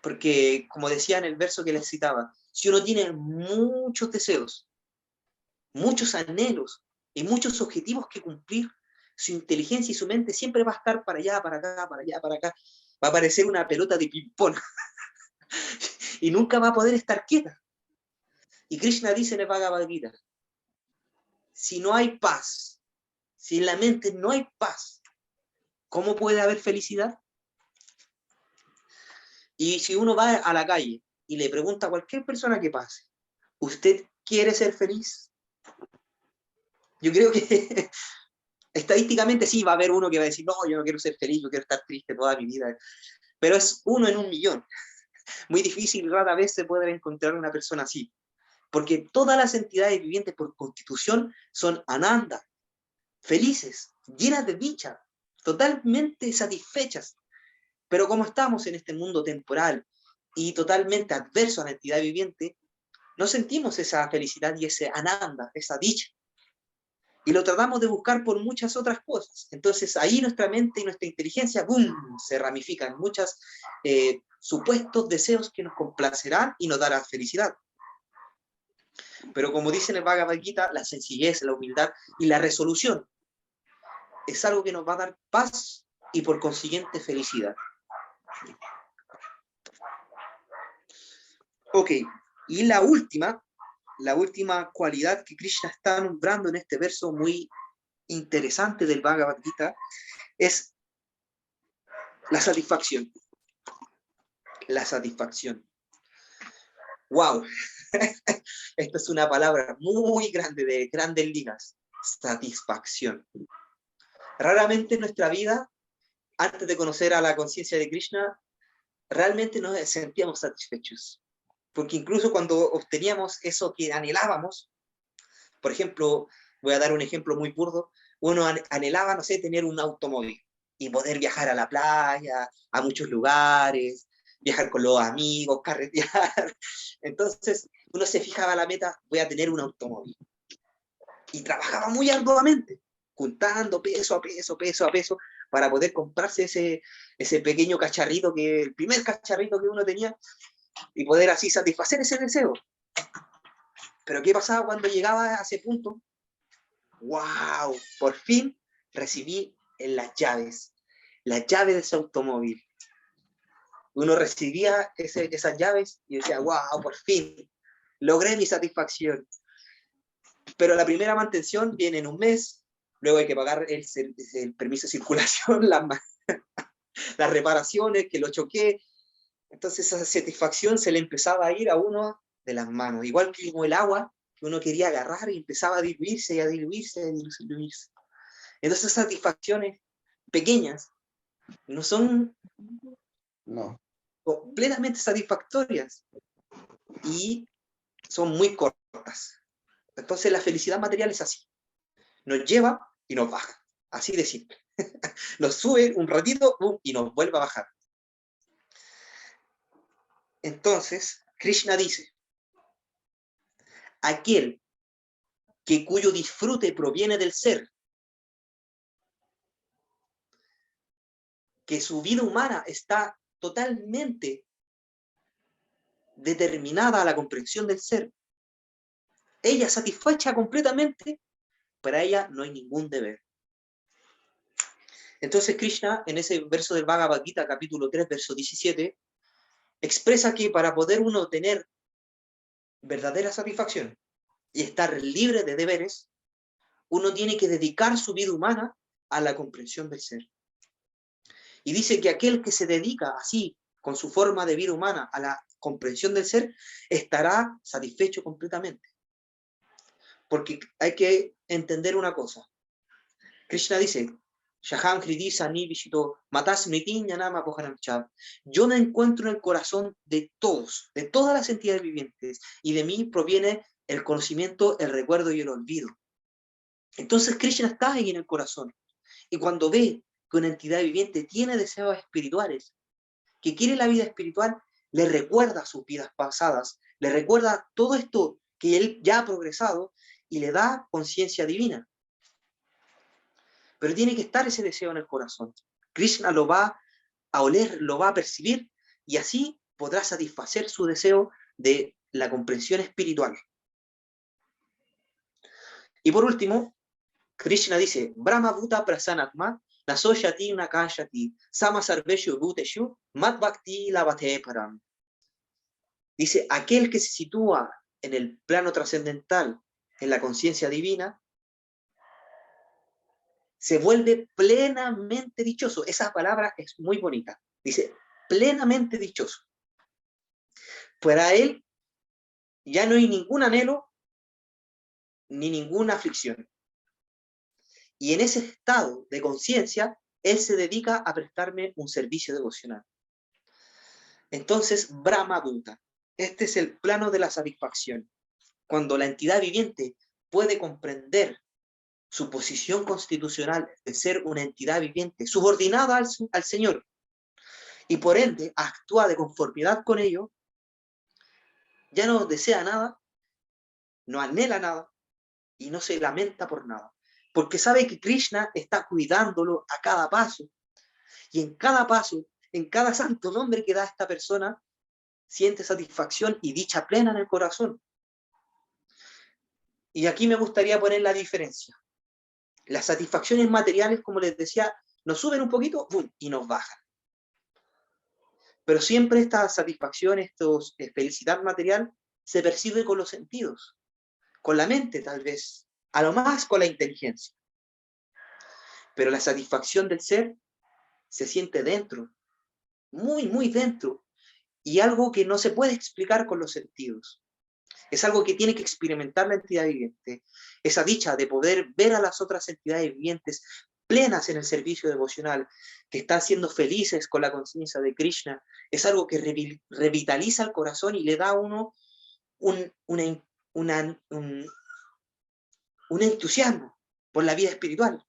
Porque, como decía en el verso que les citaba, si uno tiene muchos deseos, muchos anhelos y muchos objetivos que cumplir, su inteligencia y su mente siempre va a estar para allá, para acá, para allá, para acá. Va a parecer una pelota de ping-pong. Y nunca va a poder estar quieta. Y Krishna dice en el Bhagavad Gita, si no hay paz, si en la mente no hay paz, ¿cómo puede haber felicidad? Y si uno va a la calle y le pregunta a cualquier persona que pase, ¿usted quiere ser feliz? Yo creo que estadísticamente sí va a haber uno que va a decir, no, yo no quiero ser feliz, yo quiero estar triste toda mi vida. Pero es 1 en 1.000.000. Muy difícil, rara vez se puede encontrar una persona así. Porque todas las entidades vivientes por constitución son ananda, felices, llenas de dicha, totalmente satisfechas. Pero como estamos en este mundo temporal y totalmente adverso a la entidad viviente, no sentimos esa felicidad y ese ananda, esa dicha. Y lo tratamos de buscar por muchas otras cosas. Entonces ahí nuestra mente y nuestra inteligencia, ¡boom!, se ramifican en muchos supuestos deseos que nos complacerán y nos darán felicidad. Pero como dice en el Bhagavad Gita, la sencillez, la humildad y la resolución es algo que nos va a dar paz y por consiguiente felicidad. Ok, y la última cualidad que Krishna está nombrando en este verso muy interesante del Bhagavad Gita es la satisfacción. La satisfacción. ¡Wow! Esta es una palabra muy grande, de grandes ligas. Satisfacción. Raramente en nuestra vida, antes de conocer a la conciencia de Krishna, realmente nos sentíamos satisfechos. Porque incluso cuando obteníamos eso que anhelábamos, por ejemplo, voy a dar un ejemplo muy burdo, uno anhelaba, no sé, tener un automóvil y poder viajar a la playa, a muchos lugares, viajar con los amigos, carretear. Entonces, uno se fijaba la meta, voy a tener un automóvil. Y trabajaba muy arduamente, juntando peso a peso, peso a peso, para poder comprarse ese pequeño cacharrito, el primer cacharrito que uno tenía, y poder así satisfacer ese deseo. Pero ¿qué pasaba cuando llegaba a ese punto? ¡Wow! Por fin recibí las llaves de ese automóvil. Uno recibía esas llaves y decía, ¡wow! Por fin logré mi satisfacción. Pero la primera mantención viene en un mes, luego hay que pagar el permiso de circulación, las reparaciones, que lo choqué. Entonces esa satisfacción se le empezaba a ir a uno de las manos, igual que como el agua que uno quería agarrar y empezaba a diluirse y a diluirse y a diluirse. Entonces esas satisfacciones pequeñas no son completamente satisfactorias y son muy cortas. Entonces la felicidad material es así. Nos lleva y nos baja. Así de simple. Nos sube un ratito y nos vuelve a bajar. Entonces, Krishna dice, aquel cuyo disfrute proviene del ser, que su vida humana está totalmente determinada a la comprensión del ser, ella satisfecha completamente, para ella no hay ningún deber. Entonces Krishna, en ese verso del Bhagavad Gita, capítulo 3, verso 17, expresa que para poder uno tener verdadera satisfacción y estar libre de deberes, uno tiene que dedicar su vida humana a la comprensión del ser. Y dice que aquel que se dedica así, con su forma de vida humana, a la comprensión del ser, estará satisfecho completamente. Porque hay que entender una cosa. Krishna dice, yo me encuentro en el corazón de todos, de todas las entidades vivientes, y de mí proviene el conocimiento, el recuerdo y el olvido. Entonces Krishna está ahí en el corazón, y cuando ve que una entidad viviente tiene deseos espirituales, que quiere la vida espiritual, le recuerda sus vidas pasadas, le recuerda todo esto que él ya ha progresado, y le da conciencia divina. Pero tiene que estar ese deseo en el corazón. Krishna lo va a oler, lo va a percibir, y así podrá satisfacer su deseo de la comprensión espiritual. Y por último, Krishna dice, Brahma Bhuta Prasanatma, Nasoshati Nakashati, Sama Sarveshu Bhuteshu, Mat Bhakti Lavate Param. Dice, aquel que se sitúa en el plano trascendental, en la conciencia divina, se vuelve plenamente dichoso. Esa palabra es muy bonita. Dice, plenamente dichoso. Para él ya no hay ningún anhelo ni ninguna aflicción. Y en ese estado de conciencia, él se dedica a prestarme un servicio devocional. Entonces, Brahma Bhuta. Este es el plano de la satisfacción. Cuando la entidad viviente puede comprender su posición constitucional de ser una entidad viviente subordinada al Señor, y por ende actúa de conformidad con ello, ya no desea nada, no anhela nada, y no se lamenta por nada, porque sabe que Krishna está cuidándolo a cada paso, y en cada paso, en cada santo nombre que da esta persona, siente satisfacción y dicha plena en el corazón. Y aquí me gustaría poner la diferencia. Las satisfacciones materiales, como les decía, nos suben un poquito ¡pum!, y nos bajan. Pero siempre esta satisfacción, felicidad material, se percibe con los sentidos, con la mente tal vez, a lo más con la inteligencia. Pero la satisfacción del ser se siente dentro, muy, muy dentro, y algo que no se puede explicar con los sentidos. Es algo que tiene que experimentar la entidad viviente. Esa dicha de poder ver a las otras entidades vivientes plenas en el servicio devocional, que están siendo felices con la conciencia de Krishna, es algo que revitaliza el corazón y le da a uno un entusiasmo por la vida espiritual.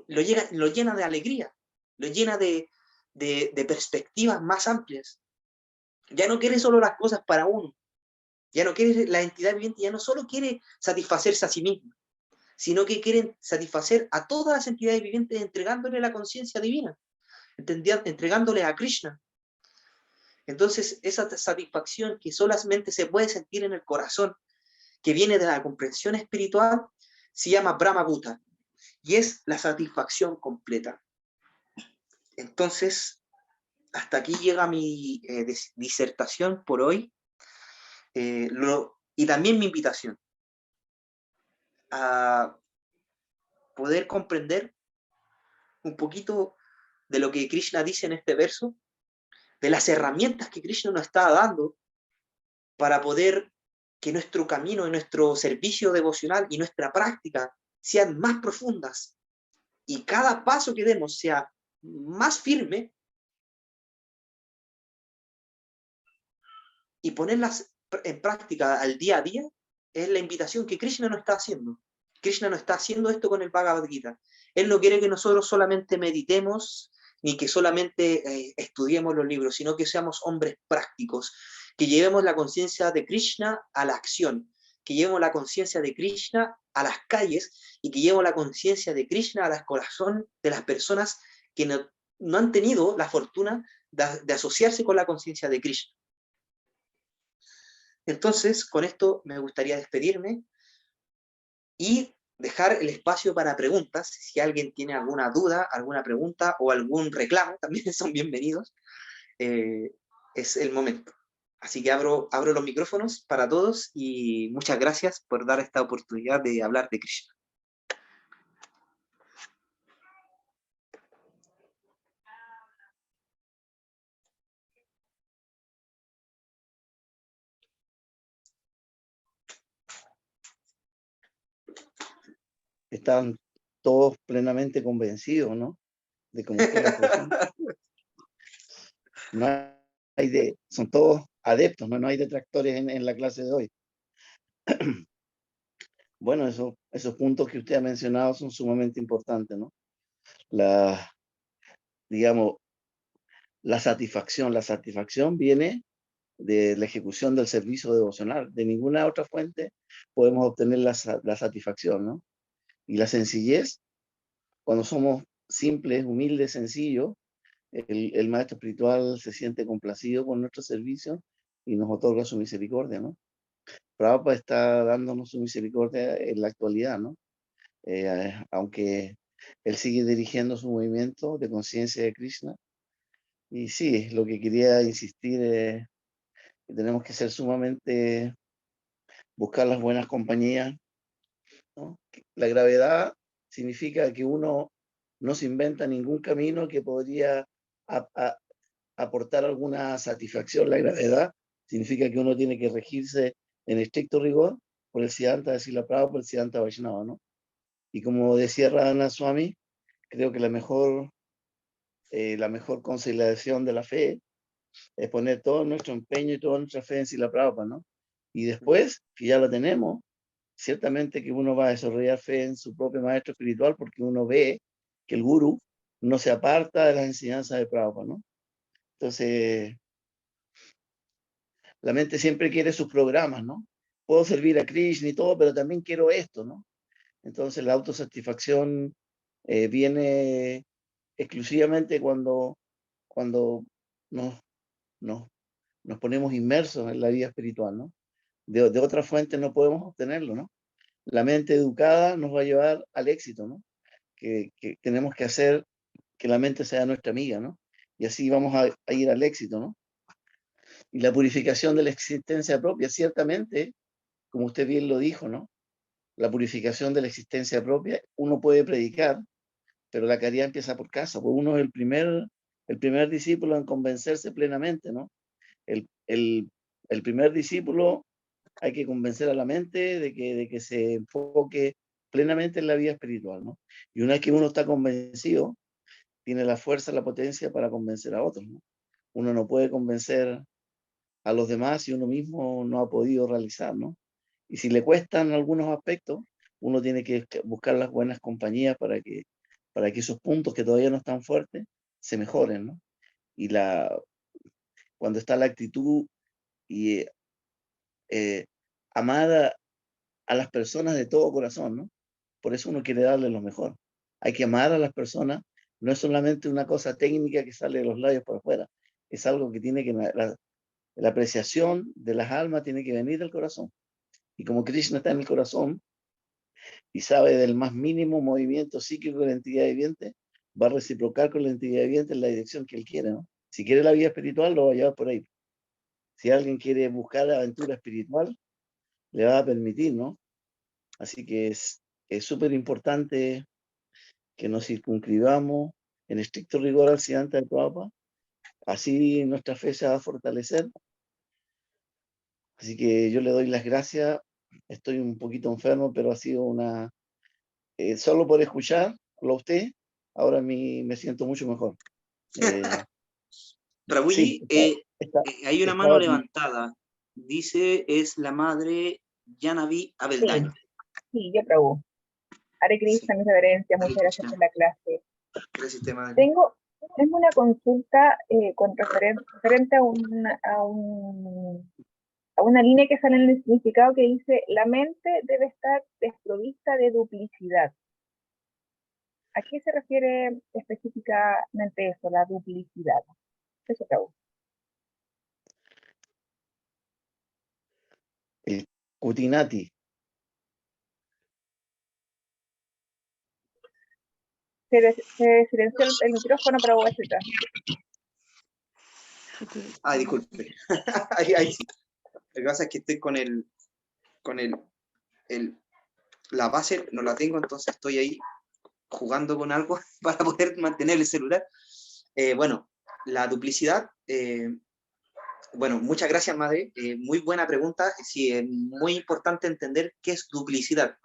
Lo llena de alegría, lo llena de perspectivas más amplias. Ya no quiere solo las cosas para uno. Ya no quiere, la entidad viviente ya no solo quiere satisfacerse a sí misma, sino que quieren satisfacer a todas las entidades vivientes entregándole la conciencia divina, entregándole a Krishna. Entonces, esa satisfacción que solamente se puede sentir en el corazón, que viene de la comprensión espiritual, se llama Brahma Bhuta, y es la satisfacción completa. Entonces, hasta aquí llega mi disertación por hoy. Y también mi invitación a poder comprender un poquito de lo que Krishna dice en este verso, de las herramientas que Krishna nos está dando para poder que nuestro camino, nuestro servicio devocional y nuestra práctica sean más profundas y cada paso que demos sea más firme, y ponerlas en práctica al día a día, es la invitación que Krishna nos está haciendo. Krishna no está haciendo esto con el Bhagavad Gita. Él no quiere que nosotros solamente meditemos, ni que solamente estudiemos los libros, sino que seamos hombres prácticos, que llevemos la conciencia de Krishna a la acción, que llevemos la conciencia de Krishna a las calles y que llevemos la conciencia de Krishna al corazón de las personas que no han tenido la fortuna de asociarse con la conciencia de Krishna. Entonces, con esto me gustaría despedirme y dejar el espacio para preguntas. Si alguien tiene alguna duda, alguna pregunta o algún reclamo, también son bienvenidos. Es el momento. Así que abro los micrófonos para todos y muchas gracias por dar esta oportunidad de hablar de Krishna. Estaban todos plenamente convencidos, ¿no? De cómo fue la expresión. No hay son todos adeptos, ¿no? No hay detractores en la clase de hoy. Bueno, esos puntos que usted ha mencionado son sumamente importantes, ¿no? Digamos, la satisfacción viene de la ejecución del servicio devocional. De ninguna otra fuente podemos obtener la satisfacción, ¿no? Y la sencillez, cuando somos simples, humildes, sencillos, el maestro espiritual se siente complacido con nuestro servicio y nos otorga su misericordia, ¿no? Prabhupada está dándonos su misericordia en la actualidad, ¿no? Aunque él sigue dirigiendo su movimiento de conciencia de Krishna. Y sí, lo que quería insistir es que tenemos que ser sumamente, buscar las buenas compañías, ¿no? La gravedad significa que uno no se inventa ningún camino que podría aportar alguna satisfacción. La gravedad significa que uno tiene que regirse en estricto rigor por el Siddhanta de Srila Prabhupada, por el Siddhanta Vaishnava, ¿no? Y como decía Radhana Swami, creo que la mejor conciliación de la fe es poner todo nuestro empeño y toda nuestra fe en Srila Prabhupada, ¿no? Y después, que ya la tenemos, ciertamente que uno va a desarrollar fe en su propio maestro espiritual porque uno ve que el gurú no se aparta de las enseñanzas de Prabhupada, ¿no? Entonces, la mente siempre quiere sus programas, ¿no? Puedo servir a Krishna y todo, pero también quiero esto, ¿no? Entonces la autosatisfacción viene exclusivamente cuando nos, nos, nos ponemos inmersos en la vida espiritual, ¿no? De otra fuente no podemos obtenerlo, ¿no? La mente educada nos va a llevar al éxito, ¿no? Que tenemos que hacer que la mente sea nuestra amiga, ¿no? Y así vamos a ir al éxito, ¿no? Y la purificación de la existencia propia, ciertamente, como usted bien lo dijo, ¿no? La purificación de la existencia propia, uno puede predicar, pero la caridad empieza por casa, pues uno es el primer discípulo en convencerse plenamente, ¿no? El primer discípulo hay que convencer a la mente de que se enfoque plenamente en la vida espiritual, ¿no? Y una vez que uno está convencido, tiene la fuerza, la potencia para convencer a otros, ¿no? Uno no puede convencer a los demás si uno mismo no ha podido realizar, ¿no? Y si le cuestan algunos aspectos, uno tiene que buscar las buenas compañías para que esos puntos que todavía no están fuertes se mejoren, ¿no? Y cuando está la actitud y amar a las personas de todo corazón, ¿no? Por eso uno quiere darle lo mejor. Hay que amar a las personas, no es solamente una cosa técnica que sale de los labios por afuera, es algo que tiene que, la apreciación de las almas tiene que venir del corazón. Y como Krishna está en el corazón y sabe del más mínimo movimiento psíquico de la entidad viviente, va a reciprocar con la entidad viviente en la dirección que él quiere, ¿no? Si quiere la vida espiritual, lo va a llevar por ahí. Si alguien quiere buscar aventura espiritual, le va a permitir, ¿no? Así que es súper importante que nos circunscribamos en estricto rigor al Siddhanta de Prabhupada. Así nuestra fe se va a fortalecer. Así que yo le doy las gracias. Estoy un poquito enfermo, pero ha sido solo por escucharlo a usted, ahora me siento mucho mejor. Prabhuji, Sí, hay una mano levantada. Dice, es la madre Janavi Abeldaño. Sí, yo Prabhu. Hare Krishna, mis reverencias, muchas gracias por la clase. Gracias, Tengo una consulta referente a un a una línea que sale en el significado que dice, la mente debe estar desprovista de duplicidad. ¿A qué se refiere específicamente eso, la duplicidad? Eso pregunto. El Cutinati. Se silenció el micrófono para Bogotá. Ah, disculpe. Ahí sí. Lo que pasa es que estoy con la base, no la tengo, entonces estoy ahí jugando con algo para poder mantener el celular. Bueno, la duplicidad, bueno, muchas gracias, madre. Muy buena pregunta. Sí, es muy importante entender qué es duplicidad.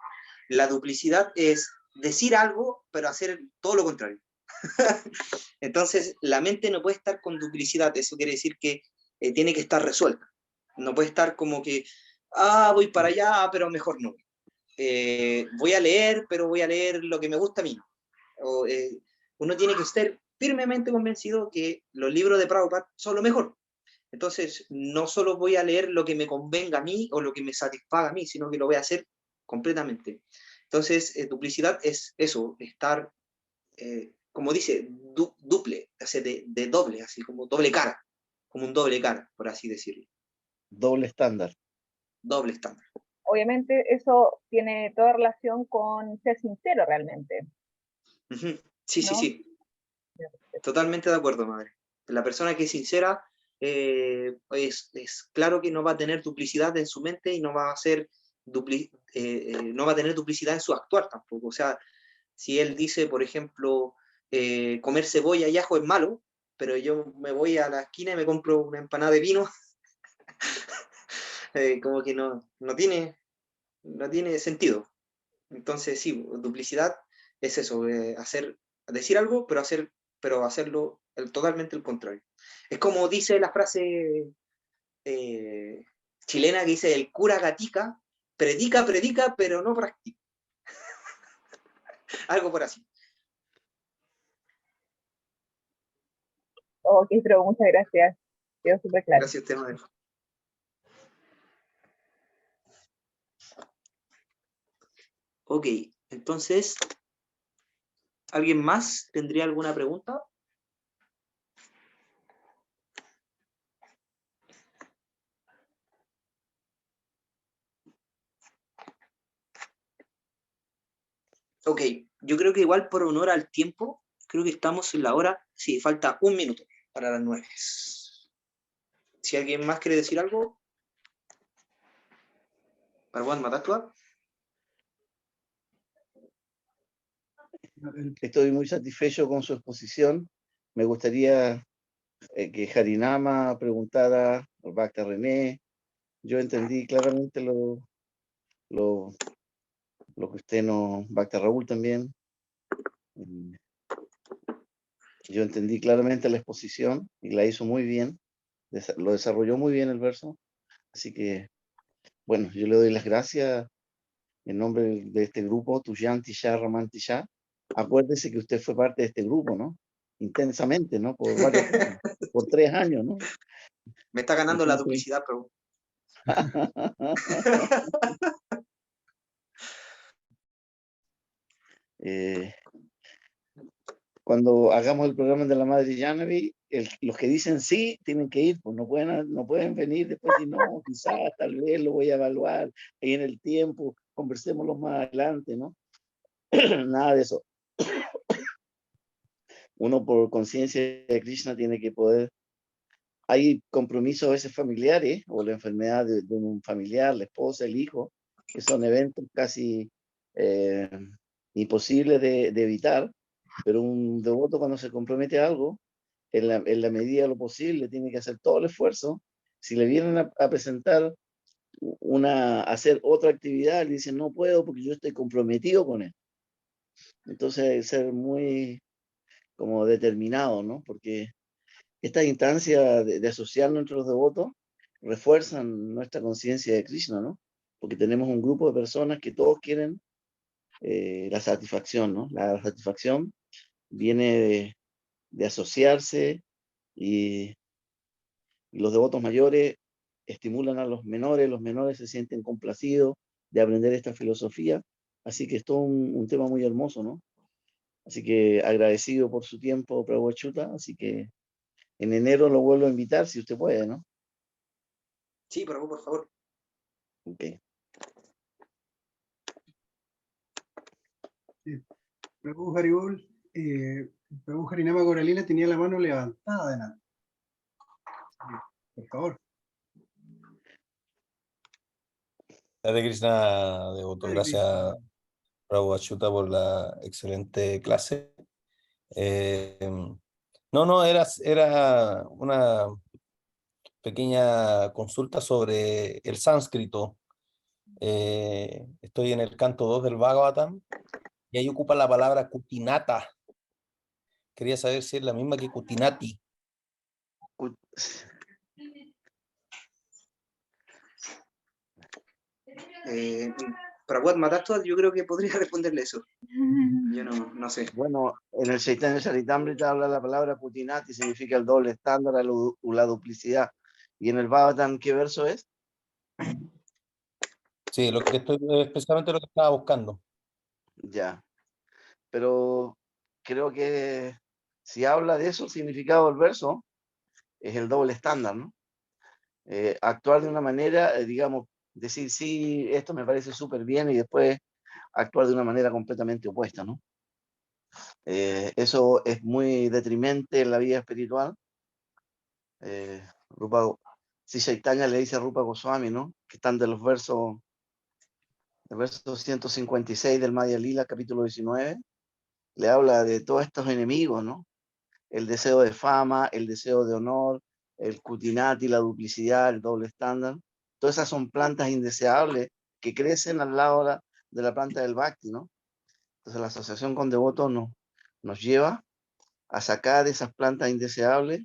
La duplicidad es decir algo, pero hacer todo lo contrario. Entonces, la mente no puede estar con duplicidad. Eso quiere decir que tiene que estar resuelta. No puede estar como que, voy para allá, pero mejor no. Voy a leer, pero voy a leer lo que me gusta a mí. O, uno tiene que estar firmemente convencido que los libros de Prabhupada son lo mejor. Entonces, no solo voy a leer lo que me convenga a mí o lo que me satisfaga a mí, sino que lo voy a hacer completamente. Entonces, duplicidad es eso, estar, como dice, duple, o sea, de doble, así como doble cara, como un doble cara, por así decirlo. Doble estándar. Doble estándar. Obviamente eso tiene toda relación con ser sincero realmente. Uh-huh. Sí, ¿no? sí. Totalmente de acuerdo, madre. La persona que es sincera es claro que no va a tener duplicidad en su mente y no va a ser no va a tener duplicidad en su actuar tampoco. O sea, si él dice, por ejemplo, comer cebolla y ajo es malo, pero yo me voy a la esquina y me compro una empanada de vino, como que no tiene sentido. Entonces, sí, duplicidad es eso, decir algo, pero hacerlo totalmente el contrario. Es como dice la frase chilena que dice, el cura gatica, predica, pero no practica. Algo por así. Ok, pero muchas gracias. Quedó súper claro. Gracias, tema de... Ok, entonces, ¿alguien más tendría alguna pregunta? Ok, yo creo que igual por honor al tiempo, creo que estamos en la hora, sí, falta 1 minuto para las 9. Si alguien más quiere decir algo, Marwan Matatua. Estoy muy satisfecho con su exposición. Me gustaría que Harinama preguntara al Bhakta René. Yo entendí claramente lo que usted no, Bhakta Raúl también. Yo entendí claramente la exposición y la hizo muy bien. Lo desarrolló muy bien el verso. Así que, bueno, yo le doy las gracias en nombre de este grupo, Tuyanti Shah Ramanti Shah. Acuérdese que usted fue parte de este grupo, ¿no? Intensamente, ¿no? Por varios años, por 3 años, ¿no? Me está ganando la Entonces, duplicidad, pero... cuando hagamos el programa de la Madre Yanavi, los que dicen sí tienen que ir, pues no pueden venir después y no, quizás, tal vez lo voy a evaluar ahí en el tiempo, conversémoslo más adelante, ¿no? Nada de eso. Uno por conciencia de Krishna tiene que poder. Hay compromisos a veces familiares o la enfermedad de un familiar, la esposa, el hijo, que son eventos casi imposibles de evitar, pero un devoto cuando se compromete a algo, en la medida de lo posible, tiene que hacer todo el esfuerzo. Si le vienen a presentar hacer otra actividad, le dicen no puedo porque yo estoy comprometido con él. Entonces, ser muy como determinado, ¿no? Porque esta instancia de asociarnos entre los devotos refuerzan nuestra conciencia de Krishna, ¿no? Porque tenemos un grupo de personas que todos quieren la satisfacción, ¿no? La satisfacción viene de asociarse y los devotos mayores estimulan a los menores se sienten complacidos de aprender esta filosofía, así que es todo un tema muy hermoso, ¿no? Así que agradecido por su tiempo, Prabhu Achyuta, así que en enero lo vuelvo a invitar si usted puede, ¿no? Sí, por favor. Ok. Prabhu Haribol, Prabhu Harinama Goralila tenía la mano levantada adelante. Por favor. Hare Krishna, devoto. Hare Gracias, Krishna. Prabhu Achyuta, por la excelente clase. No, era una pequeña consulta sobre el sánscrito. Estoy en el canto 2 del Bhagavatam y ahí ocupa la palabra kutinata. Quería saber si es la misma que kutinati. Prabhupada Matatma, yo creo que podría responderle eso. Yo no sé. Bueno, en el Chaitanya Charitamrita habla la palabra Kutinati, significa el doble estándar o la duplicidad. ¿Y en el Bhagavatam qué verso es? Sí, precisamente lo que estaba buscando. Ya, pero creo que si habla de eso, el significado del verso es el doble estándar, ¿no? Actuar de una manera, digamos, decir, sí, esto me parece súper bien y después actuar de una manera completamente opuesta, ¿no? Eso es muy detrimente en la vida espiritual. Si Chaitanya le dice a Rupa Goswami, ¿no? Que están del verso 156 del Madhya Lila, capítulo 19, le habla de todos estos enemigos, ¿no? El deseo de fama, el deseo de honor, el kutinati, la duplicidad, el doble estándar. Todas esas son plantas indeseables que crecen al lado de la planta del bhakti, ¿no? Entonces la asociación con devotos nos lleva a sacar esas plantas indeseables.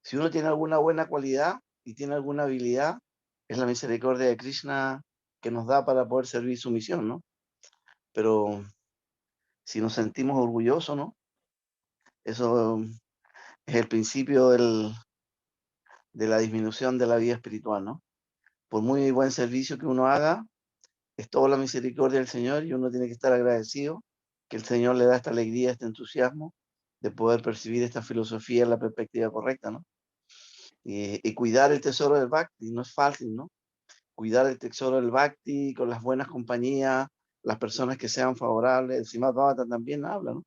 Si uno tiene alguna buena cualidad y tiene alguna habilidad, es la misericordia de Krishna que nos da para poder servir su misión, ¿no? Pero si nos sentimos orgullosos, ¿no? Eso es el principio de la disminución de la vida espiritual, ¿no? Por muy buen servicio que uno haga, es toda la misericordia del Señor y uno tiene que estar agradecido que el Señor le da esta alegría, este entusiasmo de poder percibir esta filosofía en la perspectiva correcta, ¿no? Y cuidar el tesoro del Bhakti no es fácil, ¿no? Cuidar el tesoro del Bhakti con las buenas compañías, las personas que sean favorables. El Srimad Bhagavatam también habla, ¿no?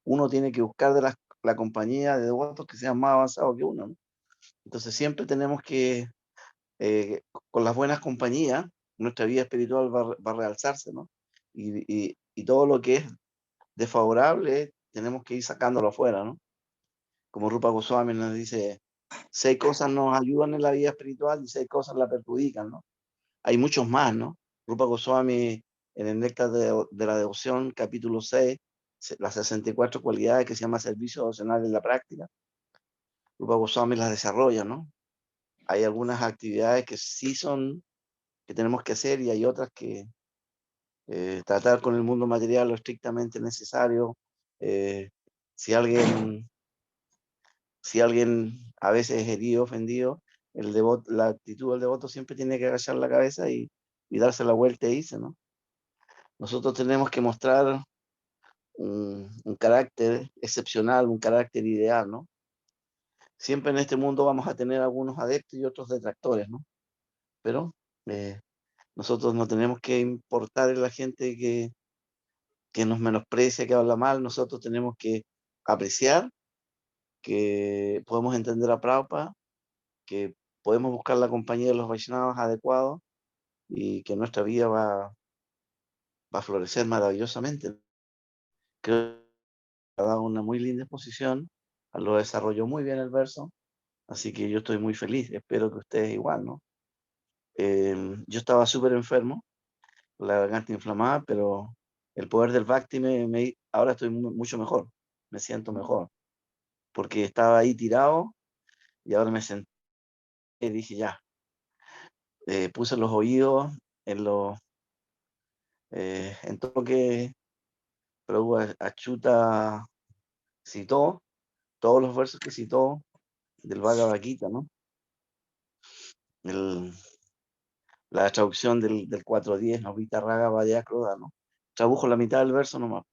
Uno tiene que buscar de la compañía de devotos que sean más avanzados que uno, ¿no? Entonces siempre tenemos que, con las buenas compañías, nuestra vida espiritual va a realzarse, ¿no? Y todo lo que es desfavorable, tenemos que ir sacándolo afuera, ¿no? Como Rupa Goswami nos dice, 6 cosas nos ayudan en la vida espiritual y 6 cosas la perjudican, ¿no? Hay muchos más, ¿no? Rupa Goswami, en el Néctar de la Devoción, capítulo 6, las 64 cualidades que se llama servicio devocional en la práctica, Rupa Goswami las desarrolla, ¿no? Hay algunas actividades que sí son, que tenemos que hacer y hay otras que tratar con el mundo material lo estrictamente necesario. Eh, si alguien a veces es herido, ofendido, la actitud del devoto siempre tiene que agachar la cabeza y darse la vuelta e irse, ¿no? Nosotros tenemos que mostrar un carácter excepcional, un carácter ideal, ¿no? Siempre en este mundo vamos a tener algunos adeptos y otros detractores, ¿no? Pero nosotros no tenemos que importar en la gente que nos menosprecia, que habla mal. Nosotros tenemos que apreciar que podemos entender a Prabhupada, que podemos buscar la compañía de los Vaishnavas adecuados y que nuestra vida va a florecer maravillosamente. Creo que ha dado una muy linda exposición, lo desarrolló muy bien el verso, así que yo estoy muy feliz, espero que ustedes igual, ¿no? Yo estaba súper enfermo, la garganta inflamada, pero el poder del Bhakti ahora estoy mucho mejor, me siento mejor, porque estaba ahí tirado y ahora me senté y dije ya, puse los oídos en todo lo que Prabhu Achyuta citó, todos los versos que citó del Bhagavad Gita, ¿no? la traducción del 4.10, ¿no? Vita Raga Vaya Croda, ¿no? Tradujo la mitad del verso nomás.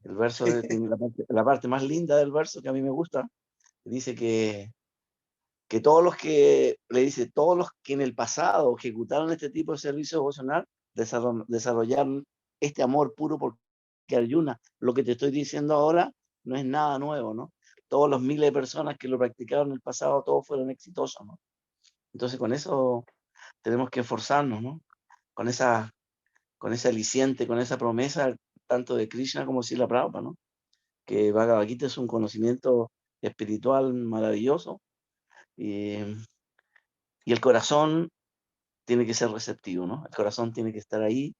El verso tiene la parte más linda del verso que a mí me gusta. Dice que todos los que, le dice, todos los que en el pasado ejecutaron este tipo de servicio devocional, desarrollaron este amor puro porque Arjuna, lo que te estoy diciendo ahora no es nada nuevo, ¿no? Todos los miles de personas que lo practicaron en el pasado, todos fueron exitosos, ¿no? Entonces con eso tenemos que esforzarnos, ¿no? Con ese aliciente, con esa promesa, tanto de Krishna como Srila Prabhupada, ¿no? Que Bhagavad Gita es un conocimiento espiritual maravilloso y el corazón tiene que ser receptivo, ¿no? El corazón tiene que estar ahí,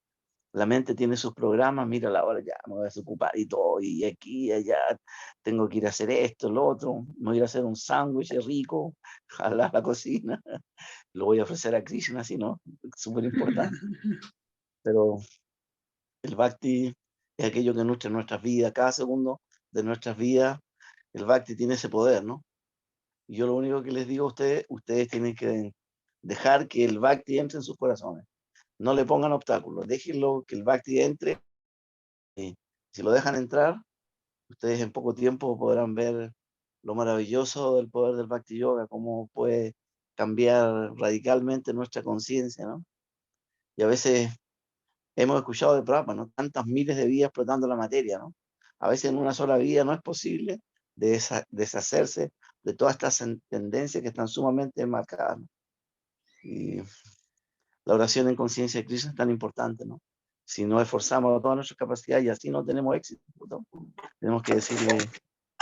la mente tiene sus programas, mira la hora, ya me voy a desocupar y todo, y aquí y allá, tengo que ir a hacer esto, lo otro, me voy a ir a hacer un sándwich rico, jalar la cocina, lo voy a ofrecer a Krishna, así, ¿no? Súper importante. Pero el Bhakti es aquello que nutre nuestras vidas, cada segundo de nuestras vidas, el Bhakti tiene ese poder, ¿no? Y yo lo único que les digo a ustedes tienen que dejar que el Bhakti entre en sus corazones. No le pongan obstáculos, déjenlo que el Bhakti entre. Y si lo dejan entrar, ustedes en poco tiempo podrán ver lo maravilloso del poder del Bhakti Yoga, cómo puede cambiar radicalmente nuestra conciencia, ¿no? Y a veces hemos escuchado de Prabhupada, ¿no? Tantas miles de vidas explotando la materia, ¿no? A veces en una sola vida no es posible deshacerse de todas estas tendencias que están sumamente marcadas, ¿no? Y la oración en conciencia de Krishna es tan importante, ¿no? Si no esforzamos todas nuestras capacidades y así no tenemos éxito, ¿no? Tenemos que decirle,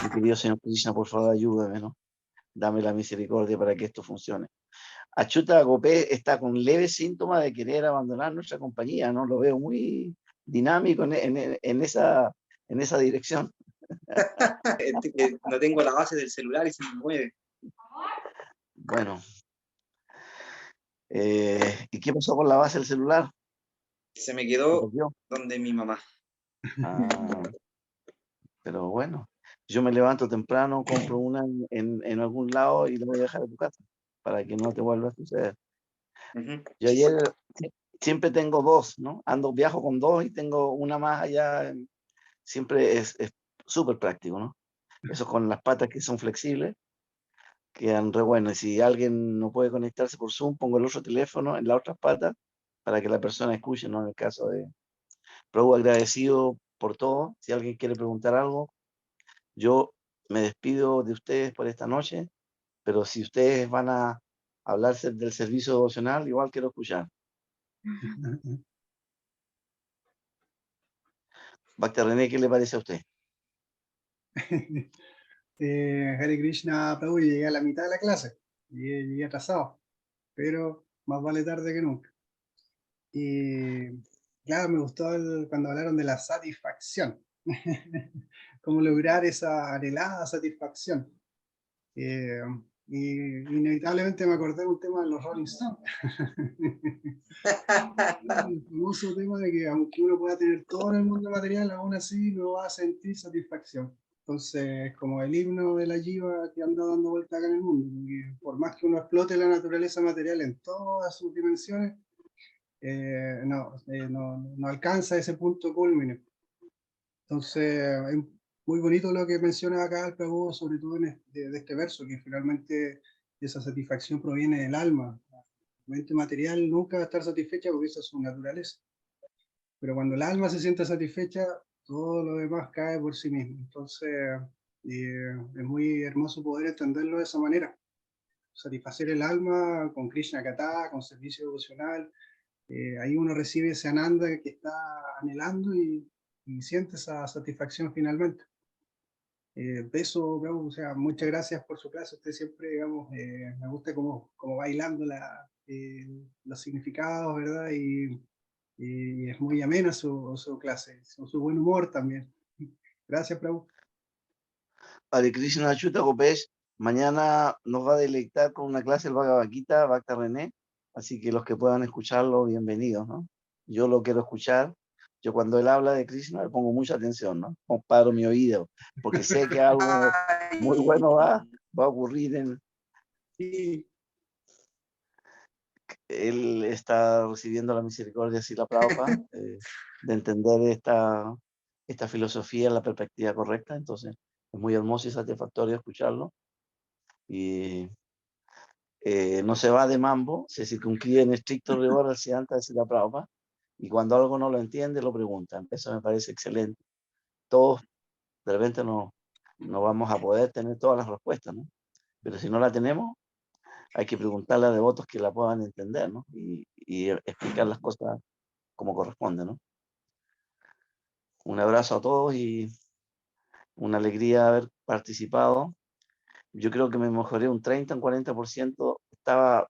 mi querido Señor Krishna, por favor, ayúdame, ¿no? Dame la misericordia para que esto funcione. Achyuta Gopé está con leves síntomas de querer abandonar nuestra compañía, ¿no? Lo veo muy dinámico en esa dirección. No tengo la base del celular y se me mueve. Bueno. ¿Y qué pasó con la base del celular? Se me ¿Se quedó perdió? donde mi mamá. Ah, pero bueno, yo me levanto temprano, compro una en algún lado y la voy a dejar en tu casa para que no te vuelva a suceder. Yo ayer siempre tengo dos, ¿no? Viajo con dos y tengo una más allá. Siempre es súper práctico, ¿no? Eso con las patas que son flexibles, quedan re buenos. Y si alguien no puede conectarse por Zoom, pongo el otro teléfono en la otra pata para que la persona escuche, ¿no? En el caso de... Pero agradecido por todo. Si alguien quiere preguntar algo, yo me despido de ustedes por esta noche, pero si ustedes van a hablar del servicio devocional, igual quiero escuchar. Bhakti René, ¿qué le parece a usted? Hare Krishna, Prabhu, llegué a la mitad de la clase. Llegué atrasado, pero más vale tarde que nunca. Y claro, me gustó cuando hablaron de la satisfacción. Cómo lograr esa anhelada satisfacción. Y inevitablemente me acordé de un tema de los Rolling Stones. El famoso tema de que aunque uno pueda tener todo en el mundo material, aún así no va a sentir satisfacción. Entonces, como el himno de la Jiva que anda dando vuelta acá en el mundo, porque por más que uno explote la naturaleza material en todas sus dimensiones, no alcanza ese punto culmine. Entonces, es muy bonito lo que menciona acá el Prabhu, sobre todo de este verso, que finalmente esa satisfacción proviene del alma. La mente material nunca va a estar satisfecha porque esa es su naturaleza. Pero cuando el alma se siente satisfecha, todo lo demás cae por sí mismo. Entonces, es muy hermoso poder entenderlo de esa manera. Satisfacer el alma con Krishna Katha, con servicio devocional, ahí uno recibe ese ananda que está anhelando y siente esa satisfacción finalmente. Eso, o sea, muchas gracias por su clase. Usted siempre, digamos, me gusta como bailando los significados, ¿verdad? Y es muy amena su clase, su buen humor también. Gracias, Prabhu. Hare Krishna Achyuta Gopés, mañana nos va a deleitar con una clase el Bhagavad Gita, Bhakti René, así que los que puedan escucharlo, bienvenidos, ¿no? Yo lo quiero escuchar. Yo cuando él habla de Krishna le pongo mucha atención, ¿no? Comparo mi oído, porque sé que algo muy bueno va a ocurrir Sí. él está recibiendo la misericordia Srila Prabhupada, de entender esta filosofía en la perspectiva correcta. Entonces es muy hermoso y satisfactorio escucharlo. Y no se va de mambo, se circunscribe en estricto rigor al Siddhanta de Srila Prabhupada, y cuando algo no lo entiende, lo preguntan. Eso me parece excelente. Todos de repente no vamos a poder tener todas las respuestas, ¿no? Pero si no la tenemos, hay que preguntarle a devotos que la puedan entender, ¿no? Y explicar las cosas como corresponde, ¿no? Un abrazo a todos y una alegría haber participado. Yo creo que me mejoré un 30, un 40%. Estaba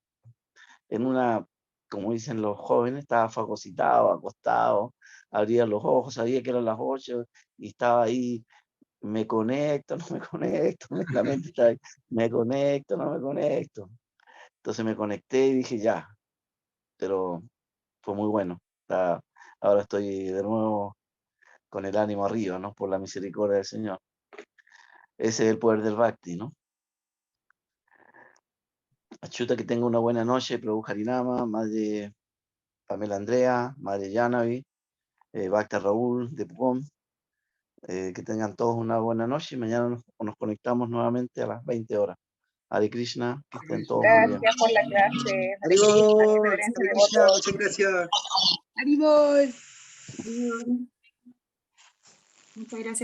en una, como dicen los jóvenes, estaba fagocitado, acostado, abría los ojos, sabía que eran las 8 y estaba ahí, me conecto, no me conecto, la mente está ahí, me conecto, no me conecto. Entonces me conecté y dije ya, pero fue muy bueno. Ahora estoy de nuevo con el ánimo arriba, ¿no? Por la misericordia del Señor. Ese es el poder del Bhakti, ¿no? Achuta, que tenga una buena noche, Prabhu Harinama, Madre Pamela Andrea, Madre Yanavi, Bhakta Raúl de Pucón. Que tengan todos una buena noche y mañana nos conectamos nuevamente a las 20 horas. Hare Krishna, que estén todos muy bien. Gracias por la clase. Hare Krishna, Haribol, reverencia Hare de Krishna, votos. muchas gracias. Haribol. Muchas gracias.